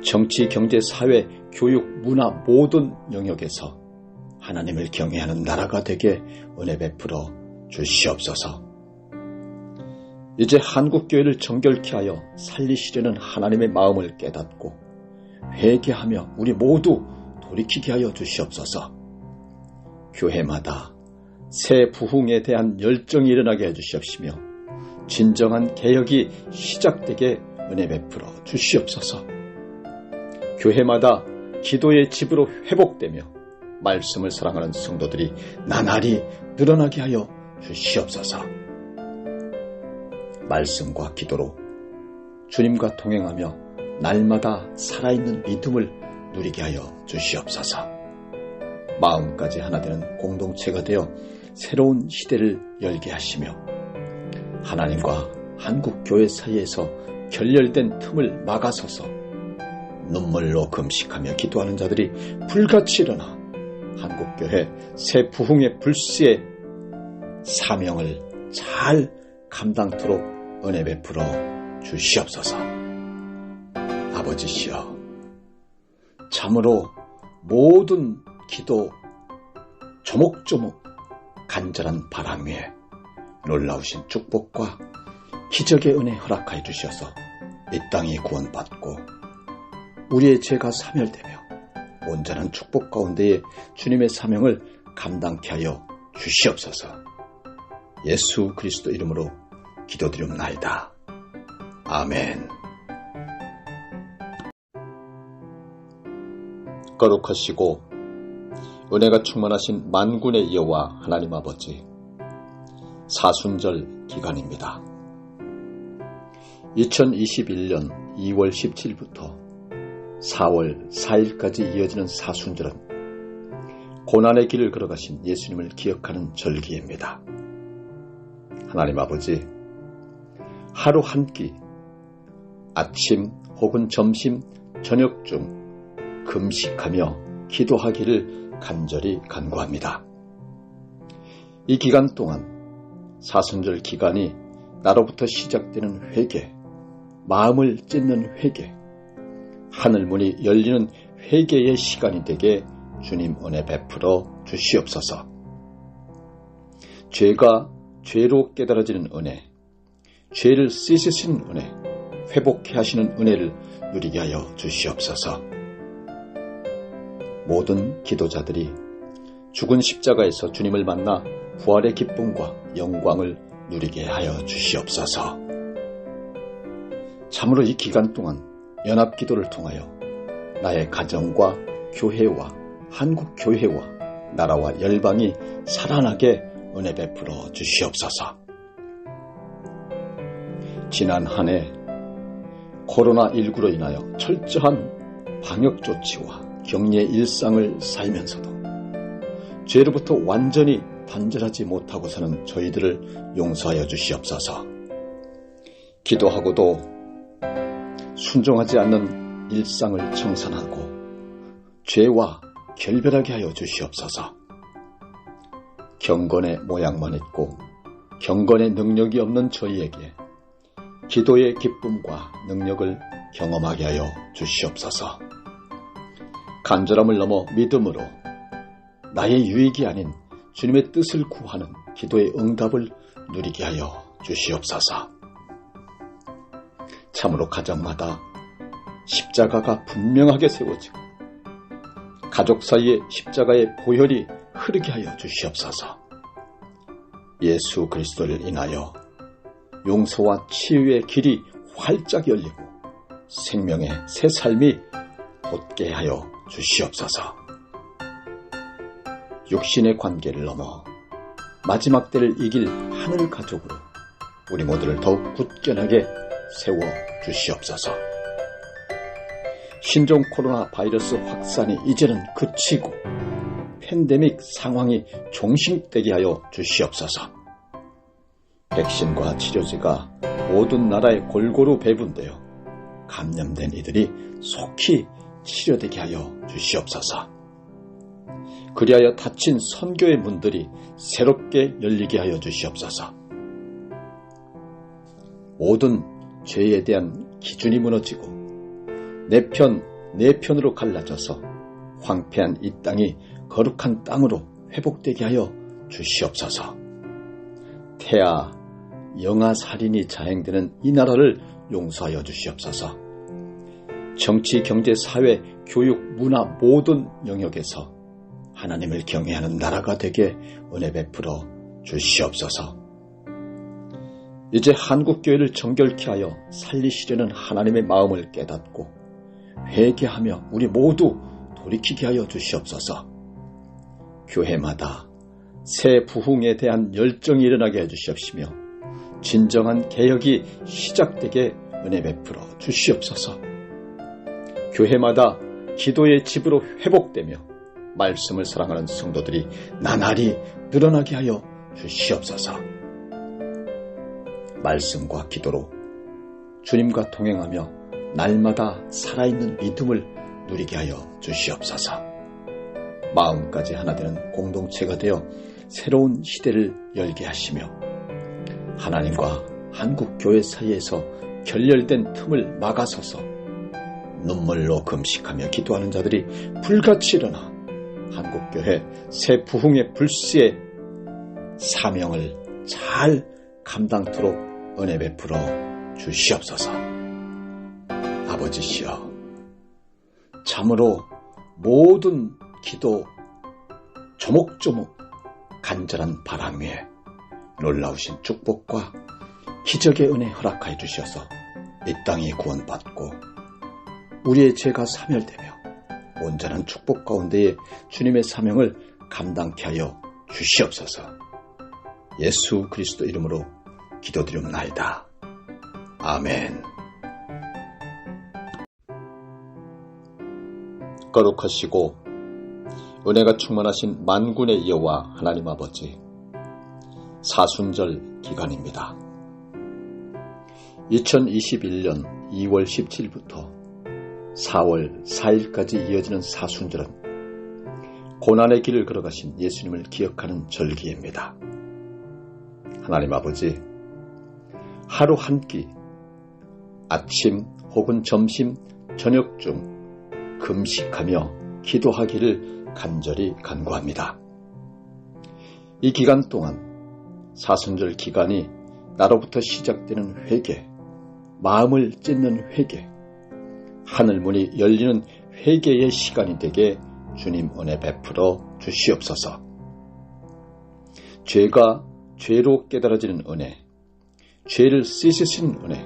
정치, 경제, 사회, 교육, 문화 모든 영역에서 하나님을 경외하는 나라가 되게 은혜 베풀어 주시옵소서. 이제 한국교회를 정결케 하여 살리시려는 하나님의 마음을 깨닫고 회개하며 우리 모두 돌이키게 하여 주시옵소서. 교회마다 새 부흥에 대한 열정이 일어나게 해주시옵시며 진정한 개혁이 시작되게 은혜 베풀어 주시옵소서. 교회마다 기도의 집으로 회복되며 말씀을 사랑하는 성도들이 나날이 늘어나게 하여 주시옵소서. 말씀과 기도로 주님과 동행하며 날마다 살아있는 믿음을 누리게 하여 주시옵소서. 마음까지 하나 되는 공동체가 되어 새로운 시대를 열게 하시며 하나님과 한국교회 사이에서 결렬된 틈을 막아서서 눈물로 금식하며 기도하는 자들이 불같이 일어나 한국교회 새 부흥의 불씨의 사명을 잘 감당토록 은혜 베풀어 주시옵소서. 아버지시여, 참으로 모든 기도 조목조목 간절한 바람 위에 놀라우신 축복과 기적의 은혜 허락하여 주셔서 이 땅이 구원받고 우리의 죄가 사멸되며 온전한 축복 가운데에 주님의 사명을 감당케 하여 주시옵소서. 예수 그리스도 이름으로 기도드리옵나이다. 아멘. 거룩하시고 은혜가 충만하신 만군의 여호와 하나님 아버지, 사순절 기간입니다. 2021년 2월 17일부터 4월 4일까지 이어지는 사순절은 고난의 길을 걸어가신 예수님을 기억하는 절기입니다. 하나님 아버지, 하루 한 끼, 아침 혹은 점심, 저녁 중 금식하며 기도하기를 간절히 간구합니다. 이 기간 동안 사순절 기간이 나로부터 시작되는 회개, 마음을 찢는 회개, 하늘문이 열리는 회개의 시간이 되게 주님 은혜 베풀어 주시옵소서. 죄가 죄로 깨달아지는 은혜, 죄를 씻으시는 은혜, 회복해 하시는 은혜를 누리게 하여 주시옵소서. 모든 기도자들이 죽은 십자가에서 주님을 만나 부활의 기쁨과 영광을 누리게 하여 주시옵소서. 참으로 이 기간 동안 연합기도를 통하여 나의 가정과 교회와 한국교회와 나라와 열방이 살아나게 은혜 베풀어 주시옵소서. 지난 한 해 코로나19로 인하여 철저한 방역조치와 격리의 일상을 살면서도 죄로부터 완전히 단절하지 못하고 사는 저희들을 용서하여 주시옵소서. 기도하고도 순종하지 않는 일상을 청산하고 죄와 결별하게 하여 주시옵소서. 경건의 모양만 있고 경건의 능력이 없는 저희에게 기도의 기쁨과 능력을 경험하게 하여 주시옵소서. 간절함을 넘어 믿음으로 나의 유익이 아닌 주님의 뜻을 구하는 기도의 응답을 누리게 하여 주시옵소서. 참으로 가정마다 십자가가 분명하게 세워지고 가족 사이에 십자가의 보혈이 흐르게 하여 주시옵소서. 예수 그리스도를 인하여 용서와 치유의 길이 활짝 열리고 생명의 새 삶이 돋게 하여 주시옵소서. 육신의 관계를 넘어 마지막 때를 이길 하늘 가족으로 우리 모두를 더욱 굳건하게 세워 주시옵소서. 신종 코로나 바이러스 확산이 이제는 그치고 팬데믹 상황이 종식되게 하여 주시옵소서. 백신과 치료제가 모든 나라에 골고루 배분되어 감염된 이들이 속히 치료되게 하여 주시옵소서. 그리하여 닫힌 선교의 문들이 새롭게 열리게 하여 주시옵소서. 모든 죄에 대한 기준이 무너지고 내 편으로 갈라져서 황폐한 이 땅이 거룩한 땅으로 회복되게 하여 주시옵소서. 태아, 영아 살인이 자행되는 이 나라를 용서하여 주시옵소서. 정치, 경제, 사회, 교육, 문화 모든 영역에서 하나님을 경외하는 나라가 되게 은혜 베풀어 주시옵소서. 이제 한국교회를 정결케 하여 살리시려는 하나님의 마음을 깨닫고 회개하며 우리 모두 돌이키게 하여 주시옵소서. 교회마다 새 부흥에 대한 열정이 일어나게 해주시옵시며 진정한 개혁이 시작되게 은혜 베풀어 주시옵소서. 교회마다 기도의 집으로 회복되며 말씀을 사랑하는 성도들이 나날이 늘어나게 하여 주시옵소서. 말씀과 기도로 주님과 동행하며 날마다 살아있는 믿음을 누리게 하여 주시옵소서. 마음까지 하나 되는 공동체가 되어 새로운 시대를 열게 하시며 하나님과 한국교회 사이에서 결렬된 틈을 막아서서 눈물로 금식하며 기도하는 자들이 불같이 일어나 한국교회 새 부흥의 불씨의 사명을 잘 감당토록 은혜 베풀어 주시옵소서. 아버지시여, 참으로 모든 기도 조목조목 간절한 바람 위에 놀라우신 축복과 기적의 은혜 허락하여 주셔서 이 땅이 구원받고 우리의 죄가 사멸되며 온전한 축복 가운데에 주님의 사명을 감당케 하여 주시옵소서. 예수 그리스도 이름으로 기도드립나이다. 아멘. 거룩하시고 은혜가 충만하신 만군의 여호와 하나님 아버지, 사순절 기간입니다. 2021년 2월 17일부터 4월 4일까지 이어지는 사순절은 고난의 길을 걸어가신 예수님을 기억하는 절기입니다. 하나님 아버지, 하루 한 끼, 아침 혹은 점심, 저녁 중 금식하며 기도하기를 간절히 간구합니다. 이 기간 동안 사순절 기간이 나로부터 시작되는 회개, 마음을 찢는 회개, 하늘문이 열리는 회개의 시간이 되게 주님 은혜 베풀어 주시옵소서. 죄가 죄로 깨달아지는 은혜, 죄를 씻으시는 은혜,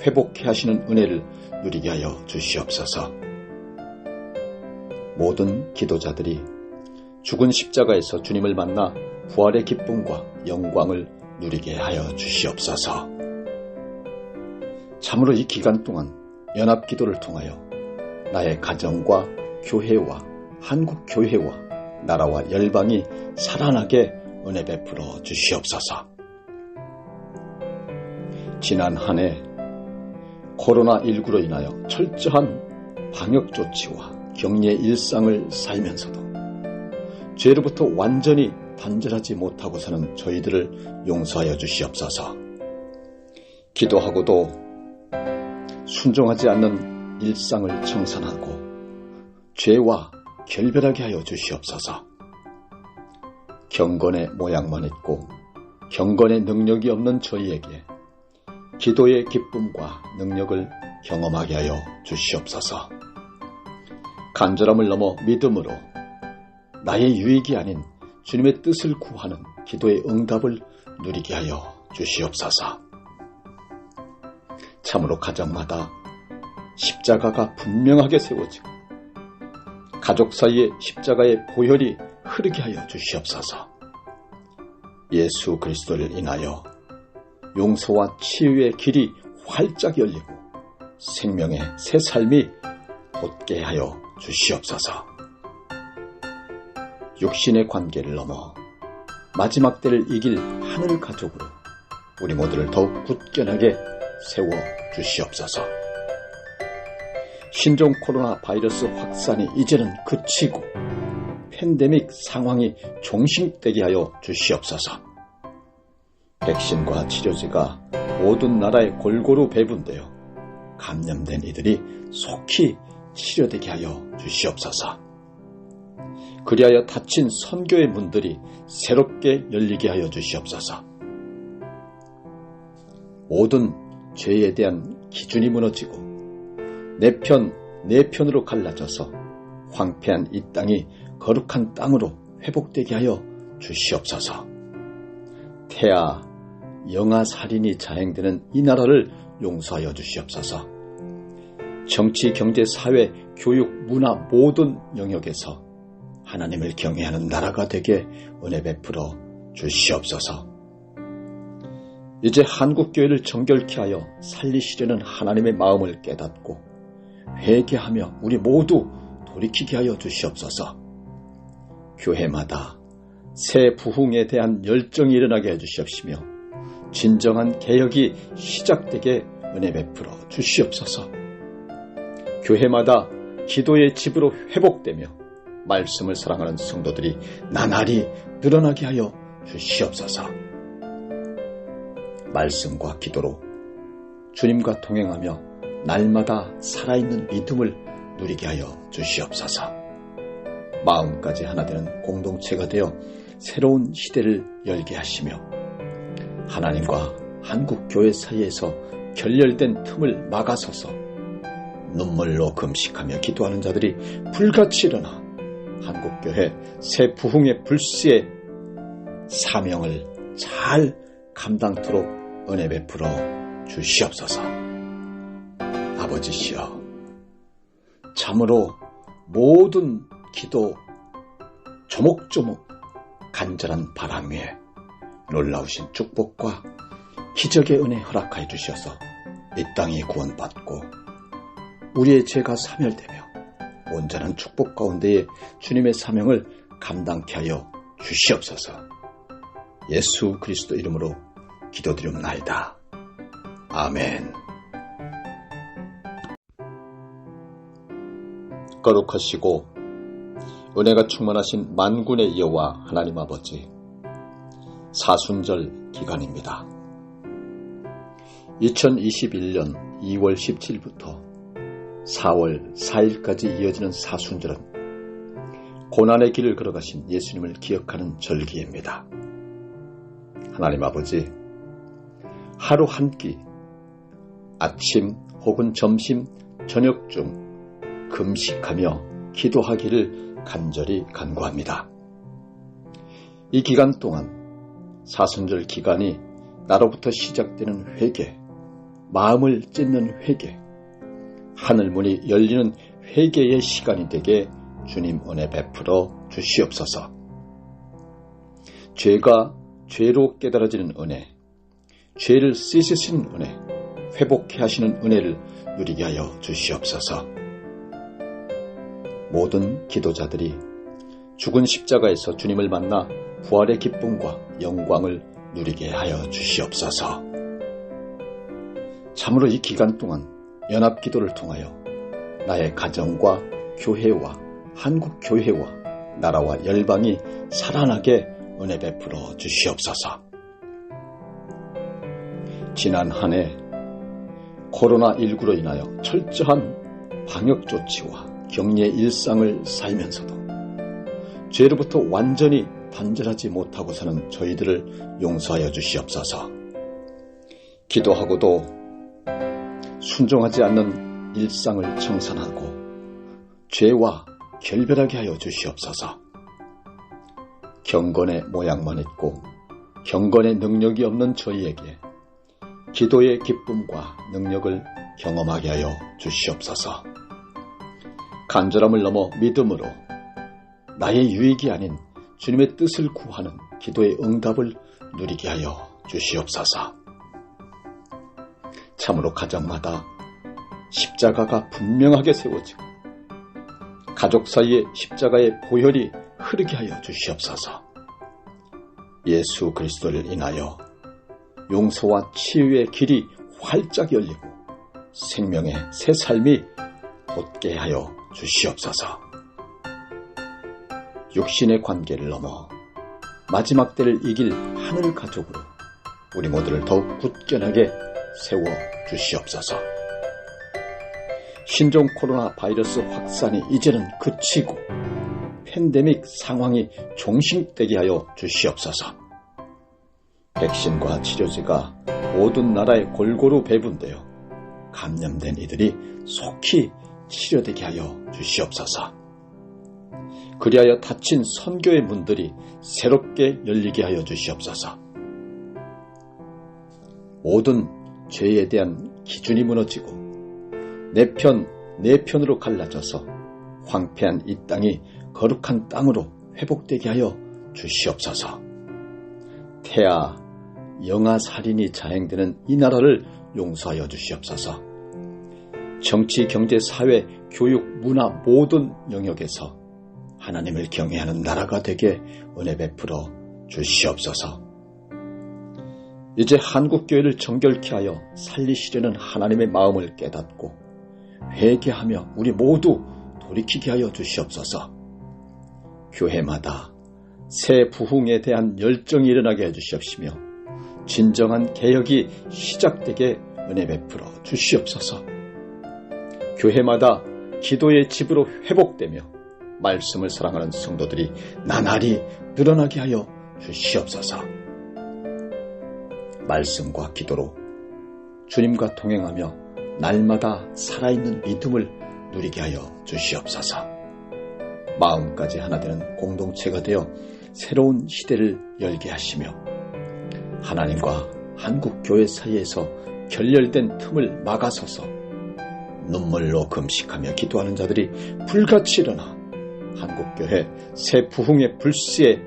회복해 하시는 은혜를 누리게 하여 주시옵소서. 모든 기도자들이 죽은 십자가에서 주님을 만나 부활의 기쁨과 영광을 누리게 하여 주시옵소서. 참으로 이 기간 동안 연합기도를 통하여 나의 가정과 교회와 한국교회와 나라와 열방이 살아나게 은혜 베풀어 주시옵소서. 지난 한 해 코로나19로 인하여 철저한 방역조치와 격리의 일상을 살면서도 죄로부터 완전히 단절하지 못하고 사는 저희들을 용서하여 주시옵소서. 기도하고도 순종하지 않는 일상을 청산하고 죄와 결별하게 하여 주시옵소서. 경건의 모양만 있고 경건의 능력이 없는 저희에게 기도의 기쁨과 능력을 경험하게 하여 주시옵소서. 간절함을 넘어 믿음으로 나의 유익이 아닌 주님의 뜻을 구하는 기도의 응답을 누리게 하여 주시옵소서. 참으로 가정마다 십자가가 분명하게 세워지고 가족 사이에 십자가의 보혈이 흐르게 하여 주시옵소서. 예수 그리스도를 인하여 용서와 치유의 길이 활짝 열리고 생명의 새 삶이 돋게 하여 주시옵소서. 육신의 관계를 넘어 마지막 때를 이길 하늘 가족으로 우리 모두를 더욱 굳건하게 세워 주시옵소서. 신종 코로나 바이러스 확산이 이제는 그치고 팬데믹 상황이 종식되게 하여 주시옵소서. 백신과 치료제가 모든 나라에 골고루 배분되어 감염된 이들이 속히 치료되게 하여 주시옵소서. 그리하여 닫힌 선교의 문들이 새롭게 열리게 하여 주시옵소서. 모든 죄에 대한 기준이 무너지고 내 편으로 갈라져서 황폐한 이 땅이 거룩한 땅으로 회복되게 하여 주시옵소서. 태아, 영아 살인이 자행되는 이 나라를 용서하여 주시옵소서. 정치, 경제, 사회, 교육, 문화 모든 영역에서 하나님을 경외하는 나라가 되게 은혜 베풀어 주시옵소서. 이제 한국교회를 정결케 하여 살리시려는 하나님의 마음을 깨닫고 회개하며 우리 모두 돌이키게 하여 주시옵소서. 교회마다 새 부흥에 대한 열정이 일어나게 해주시옵시며 진정한 개혁이 시작되게 은혜 베풀어 주시옵소서. 교회마다 기도의 집으로 회복되며 말씀을 사랑하는 성도들이 나날이 늘어나게 하여 주시옵소서. 말씀과 기도로 주님과 동행하며 날마다 살아있는 믿음을 누리게 하여 주시옵소서. 마음까지 하나 되는 공동체가 되어 새로운 시대를 열게 하시며 하나님과 한국교회 사이에서 결렬된 틈을 막아서서 눈물로 금식하며 기도하는 자들이 불같이 일어나 한국교회 새 부흥의 불씨의 사명을 잘 감당토록 은혜 베풀어 주시옵소서. 아버지시여, 참으로 모든 기도 조목조목 간절한 바람 위에 놀라우신 축복과 기적의 은혜 허락하여 주셔서 이 땅이 구원받고 우리의 죄가 사멸되며 온전한 축복 가운데에 주님의 사명을 감당케 하여 주시옵소서. 예수 그리스도 이름으로 기도드리옵나이다. 아멘. 거룩하시고 은혜가 충만하신 만군의 여호와 하나님 아버지, 사순절 기간입니다. 2021년 2월 17일부터 4월 4일까지 이어지는 사순절은 고난의 길을 걸어가신 예수님을 기억하는 절기입니다. 하나님 아버지, 하루 한 끼, 아침 혹은 점심, 저녁 중 금식하며 기도하기를 간절히 간구합니다. 이 기간 동안 사순절 기간이 나로부터 시작되는 회개, 마음을 찢는 회개, 하늘문이 열리는 회개의 시간이 되게 주님 은혜 베풀어 주시옵소서. 죄가 죄로 깨달아지는 은혜, 죄를 씻으시는 은혜, 회복해 하시는 은혜를 누리게 하여 주시옵소서. 모든 기도자들이 죽은 십자가에서 주님을 만나 부활의 기쁨과 영광을 누리게 하여 주시옵소서. 참으로 이 기간 동안 연합기도를 통하여 나의 가정과 교회와 한국교회와 나라와 열방이 살아나게 은혜 베풀어 주시옵소서. 지난 한 해 코로나19로 인하여 철저한 방역조치와 격리의 일상을 살면서도 죄로부터 완전히 단절하지 못하고 사는 저희들을 용서하여 주시옵소서. 기도하고도 순종하지 않는 일상을 청산하고 죄와 결별하게 하여 주시옵소서. 경건의 모양만 있고 경건의 능력이 없는 저희에게 기도의 기쁨과 능력을 경험하게 하여 주시옵소서. 간절함을 넘어 믿음으로 나의 유익이 아닌 주님의 뜻을 구하는 기도의 응답을 누리게 하여 주시옵소서. 참으로 가정마다 십자가가 분명하게 세워지고 가족 사이에 십자가의 보혈이 흐르게 하여 주시옵소서. 예수 그리스도를 인하여 용서와 치유의 길이 활짝 열리고 생명의 새 삶이 돋게 하여 주시옵소서. 육신의 관계를 넘어 마지막 때를 이길 하늘 가족으로 우리 모두를 더욱 굳건하게 세워 주시옵소서. 신종 코로나 바이러스 확산이 이제는 그치고 팬데믹 상황이 종식되게 하여 주시옵소서. 백신과 치료제가 모든 나라에 골고루 배분되어 감염된 이들이 속히 치료되게 하여 주시옵소서. 그리하여 닫힌 선교의 문들이 새롭게 열리게 하여 주시옵소서. 모든 죄에 대한 기준이 무너지고 내 편으로 갈라져서 황폐한 이 땅이 거룩한 땅으로 회복되게 하여 주시옵소서. 태아, 영아 살인이 자행되는 이 나라를 용서하여 주시옵소서. 정치, 경제, 사회, 교육, 문화 모든 영역에서 하나님을 경외하는 나라가 되게 은혜 베풀어 주시옵소서. 이제 한국교회를 정결케 하여 살리시려는 하나님의 마음을 깨닫고 회개하며 우리 모두 돌이키게 하여 주시옵소서. 교회마다 새 부흥에 대한 열정이 일어나게 해주시옵시며 진정한 개혁이 시작되게 은혜 베풀어 주시옵소서. 교회마다 기도의 집으로 회복되며 말씀을 사랑하는 성도들이 나날이 늘어나게 하여 주시옵소서. 말씀과 기도로 주님과 동행하며 날마다 살아있는 믿음을 누리게 하여 주시옵소서. 마음까지 하나 되는 공동체가 되어 새로운 시대를 열게 하시며 하나님과 한국교회 사이에서 결렬된 틈을 막아서서 눈물로 금식하며 기도하는 자들이 불같이 일어나 한국교회 새 부흥의 불씨의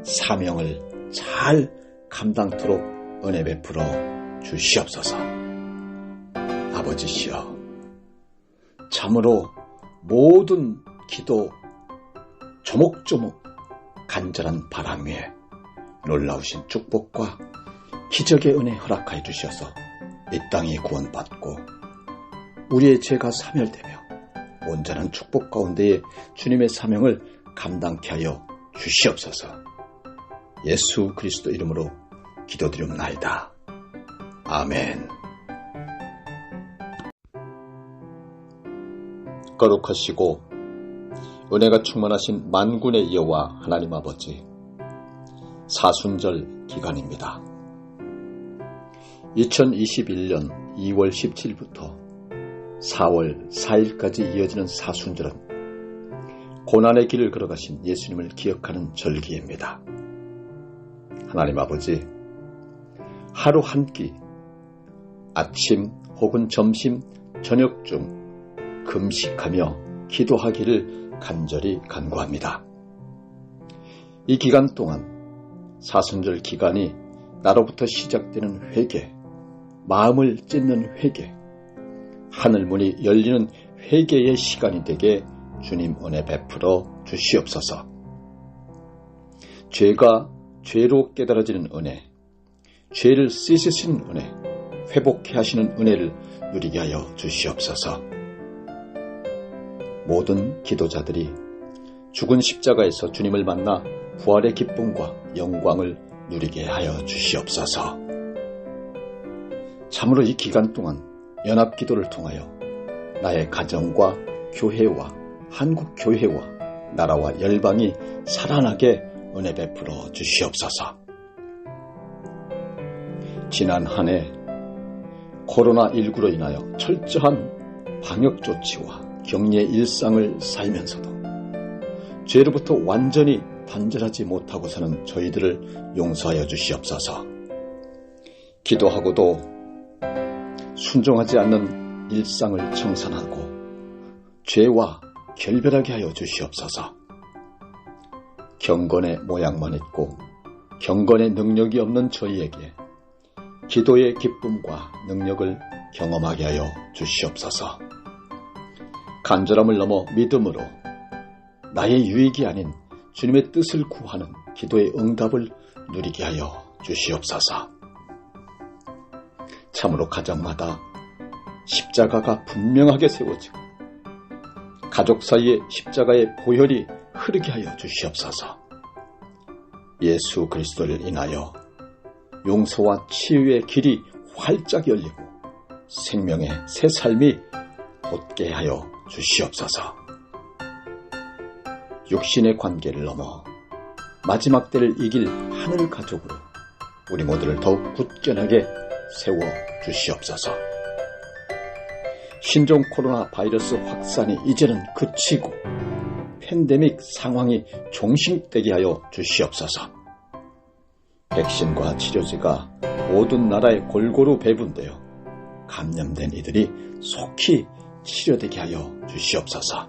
사명을 잘 감당토록 은혜 베풀어 주시옵소서. 아버지시여, 참으로 모든 기도 조목조목 간절한 바람 위에 놀라우신 축복과 기적의 은혜 허락하여 주셔서 이 땅이 구원받고 우리의 죄가 사멸되며 온전한 축복 가운데에 주님의 사명을 감당케 하여 주시옵소서. 예수 그리스도 이름으로 기도드립나이다. 아멘. 거룩하시고 은혜가 충만하신 만군의 여호와 하나님 아버지, 사순절 기간입니다. 2021년 2월 17일부터 4월 4일까지 이어지는 사순절은 고난의 길을 걸어가신 예수님을 기억하는 절기입니다. 하나님 아버지, 하루 한 끼, 아침 혹은 점심, 저녁 중 금식하며 기도하기를 간절히 간구합니다. 이 기간 동안 사순절 기간이 나로부터 시작되는 회개, 마음을 찢는 회개, 하늘문이 열리는 회개의 시간이 되게 주님 은혜 베풀어 주시옵소서. 죄가 죄로 깨달아지는 은혜, 죄를 씻으시는 은혜, 회복해 하시는 은혜를 누리게 하여 주시옵소서. 모든 기도자들이 죽은 십자가에서 주님을 만나 부활의 기쁨과 영광을 누리게 하여 주시옵소서. 참으로 이 기간 동안 연합기도를 통하여 나의 가정과 교회와 한국교회와 나라와 열방이 살아나게 은혜 베풀어 주시옵소서. 지난 한 해 코로나19로 인하여 철저한 방역조치와 격리의 일상을 살면서도 죄로부터 완전히 단절하지 못하고 사는 저희들을 용서하여 주시옵소서. 기도하고도 순종하지 않는 일상을 청산하고 죄와 결별하게 하여 주시옵소서. 경건의 모양만 있고 경건의 능력이 없는 저희에게 기도의 기쁨과 능력을 경험하게 하여 주시옵소서. 간절함을 넘어 믿음으로 나의 유익이 아닌 주님의 뜻을 구하는 기도의 응답을 누리게 하여 주시옵소서. 참으로 가정마다 십자가가 분명하게 세워지고 가족 사이에 십자가의 보혈이 흐르게 하여 주시옵소서. 예수 그리스도를 인하여 용서와 치유의 길이 활짝 열리고 생명의 새 삶이 돋게 하여 주시옵소서. 육신의 관계를 넘어 마지막 때를 이길 하늘 가족으로 우리 모두를 더욱 굳건하게 세워 주시옵소서. 신종 코로나 바이러스 확산이 이제는 그치고 팬데믹 상황이 종식되게 하여 주시옵소서. 백신과 치료제가 모든 나라에 골고루 배분되어 감염된 이들이 속히 치료되게 하여 주시옵소서.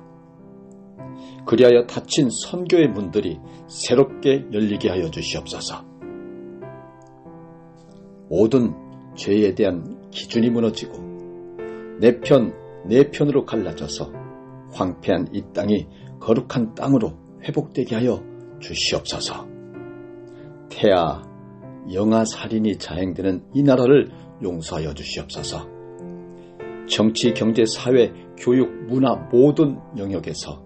그리하여 닫힌 선교의 문들이 새롭게 열리게 하여 주시옵소서. 모든 죄에 대한 기준이 무너지고 내 편으로 갈라져서 황폐한 이 땅이 거룩한 땅으로 회복되게 하여 주시옵소서. 태아, 영아 살인이 자행되는 이 나라를 용서하여 주시옵소서. 정치, 경제, 사회, 교육, 문화 모든 영역에서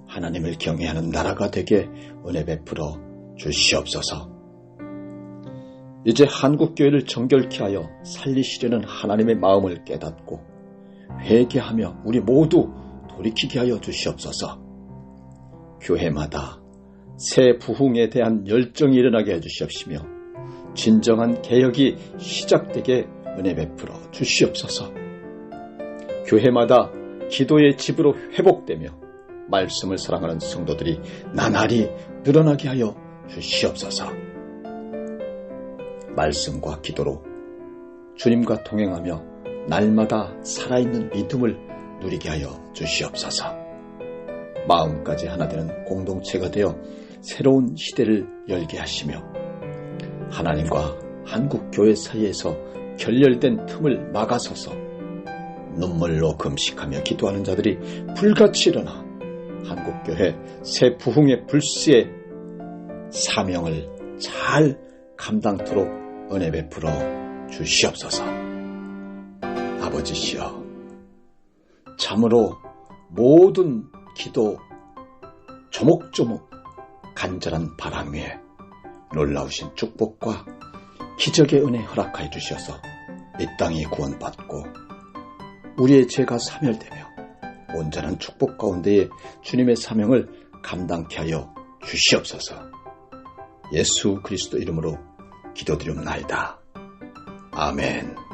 하나님을 경외하는 나라가 되게 은혜 베풀어 주시옵소서. 이제 한국교회를 정결케 하여 살리시려는 하나님의 마음을 깨닫고 회개하며 우리 모두 돌이키게 하여 주시옵소서. 교회마다 새 부흥에 대한 열정이 일어나게 해주시옵시며 진정한 개혁이 시작되게 은혜 베풀어 주시옵소서. 교회마다 기도의 집으로 회복되며 말씀을 사랑하는 성도들이 나날이 늘어나게 하여 주시옵소서. 말씀과 기도로 주님과 동행하며 날마다 살아있는 믿음을 누리게 하여 주시옵소서. 마음까지 하나 되는 공동체가 되어 새로운 시대를 열게 하시며 하나님과 한국교회 사이에서 결렬된 틈을 막아서서 눈물로 금식하며 기도하는 자들이 불같이 일어나 한국교회 새 부흥의 불씨의 사명을 잘 감당토록 은혜 베풀어 주시옵소서. 아버지시여, 참으로 모든 기도 조목조목 간절한 바람 위에 놀라우신 축복과 기적의 은혜 허락하여 주셔서 이 땅이 구원받고 우리의 죄가 사멸되며 온전한 축복 가운데에 주님의 사명을 감당케 하여 주시옵소서. 예수 그리스도 이름으로 기도드립나이다. 아멘.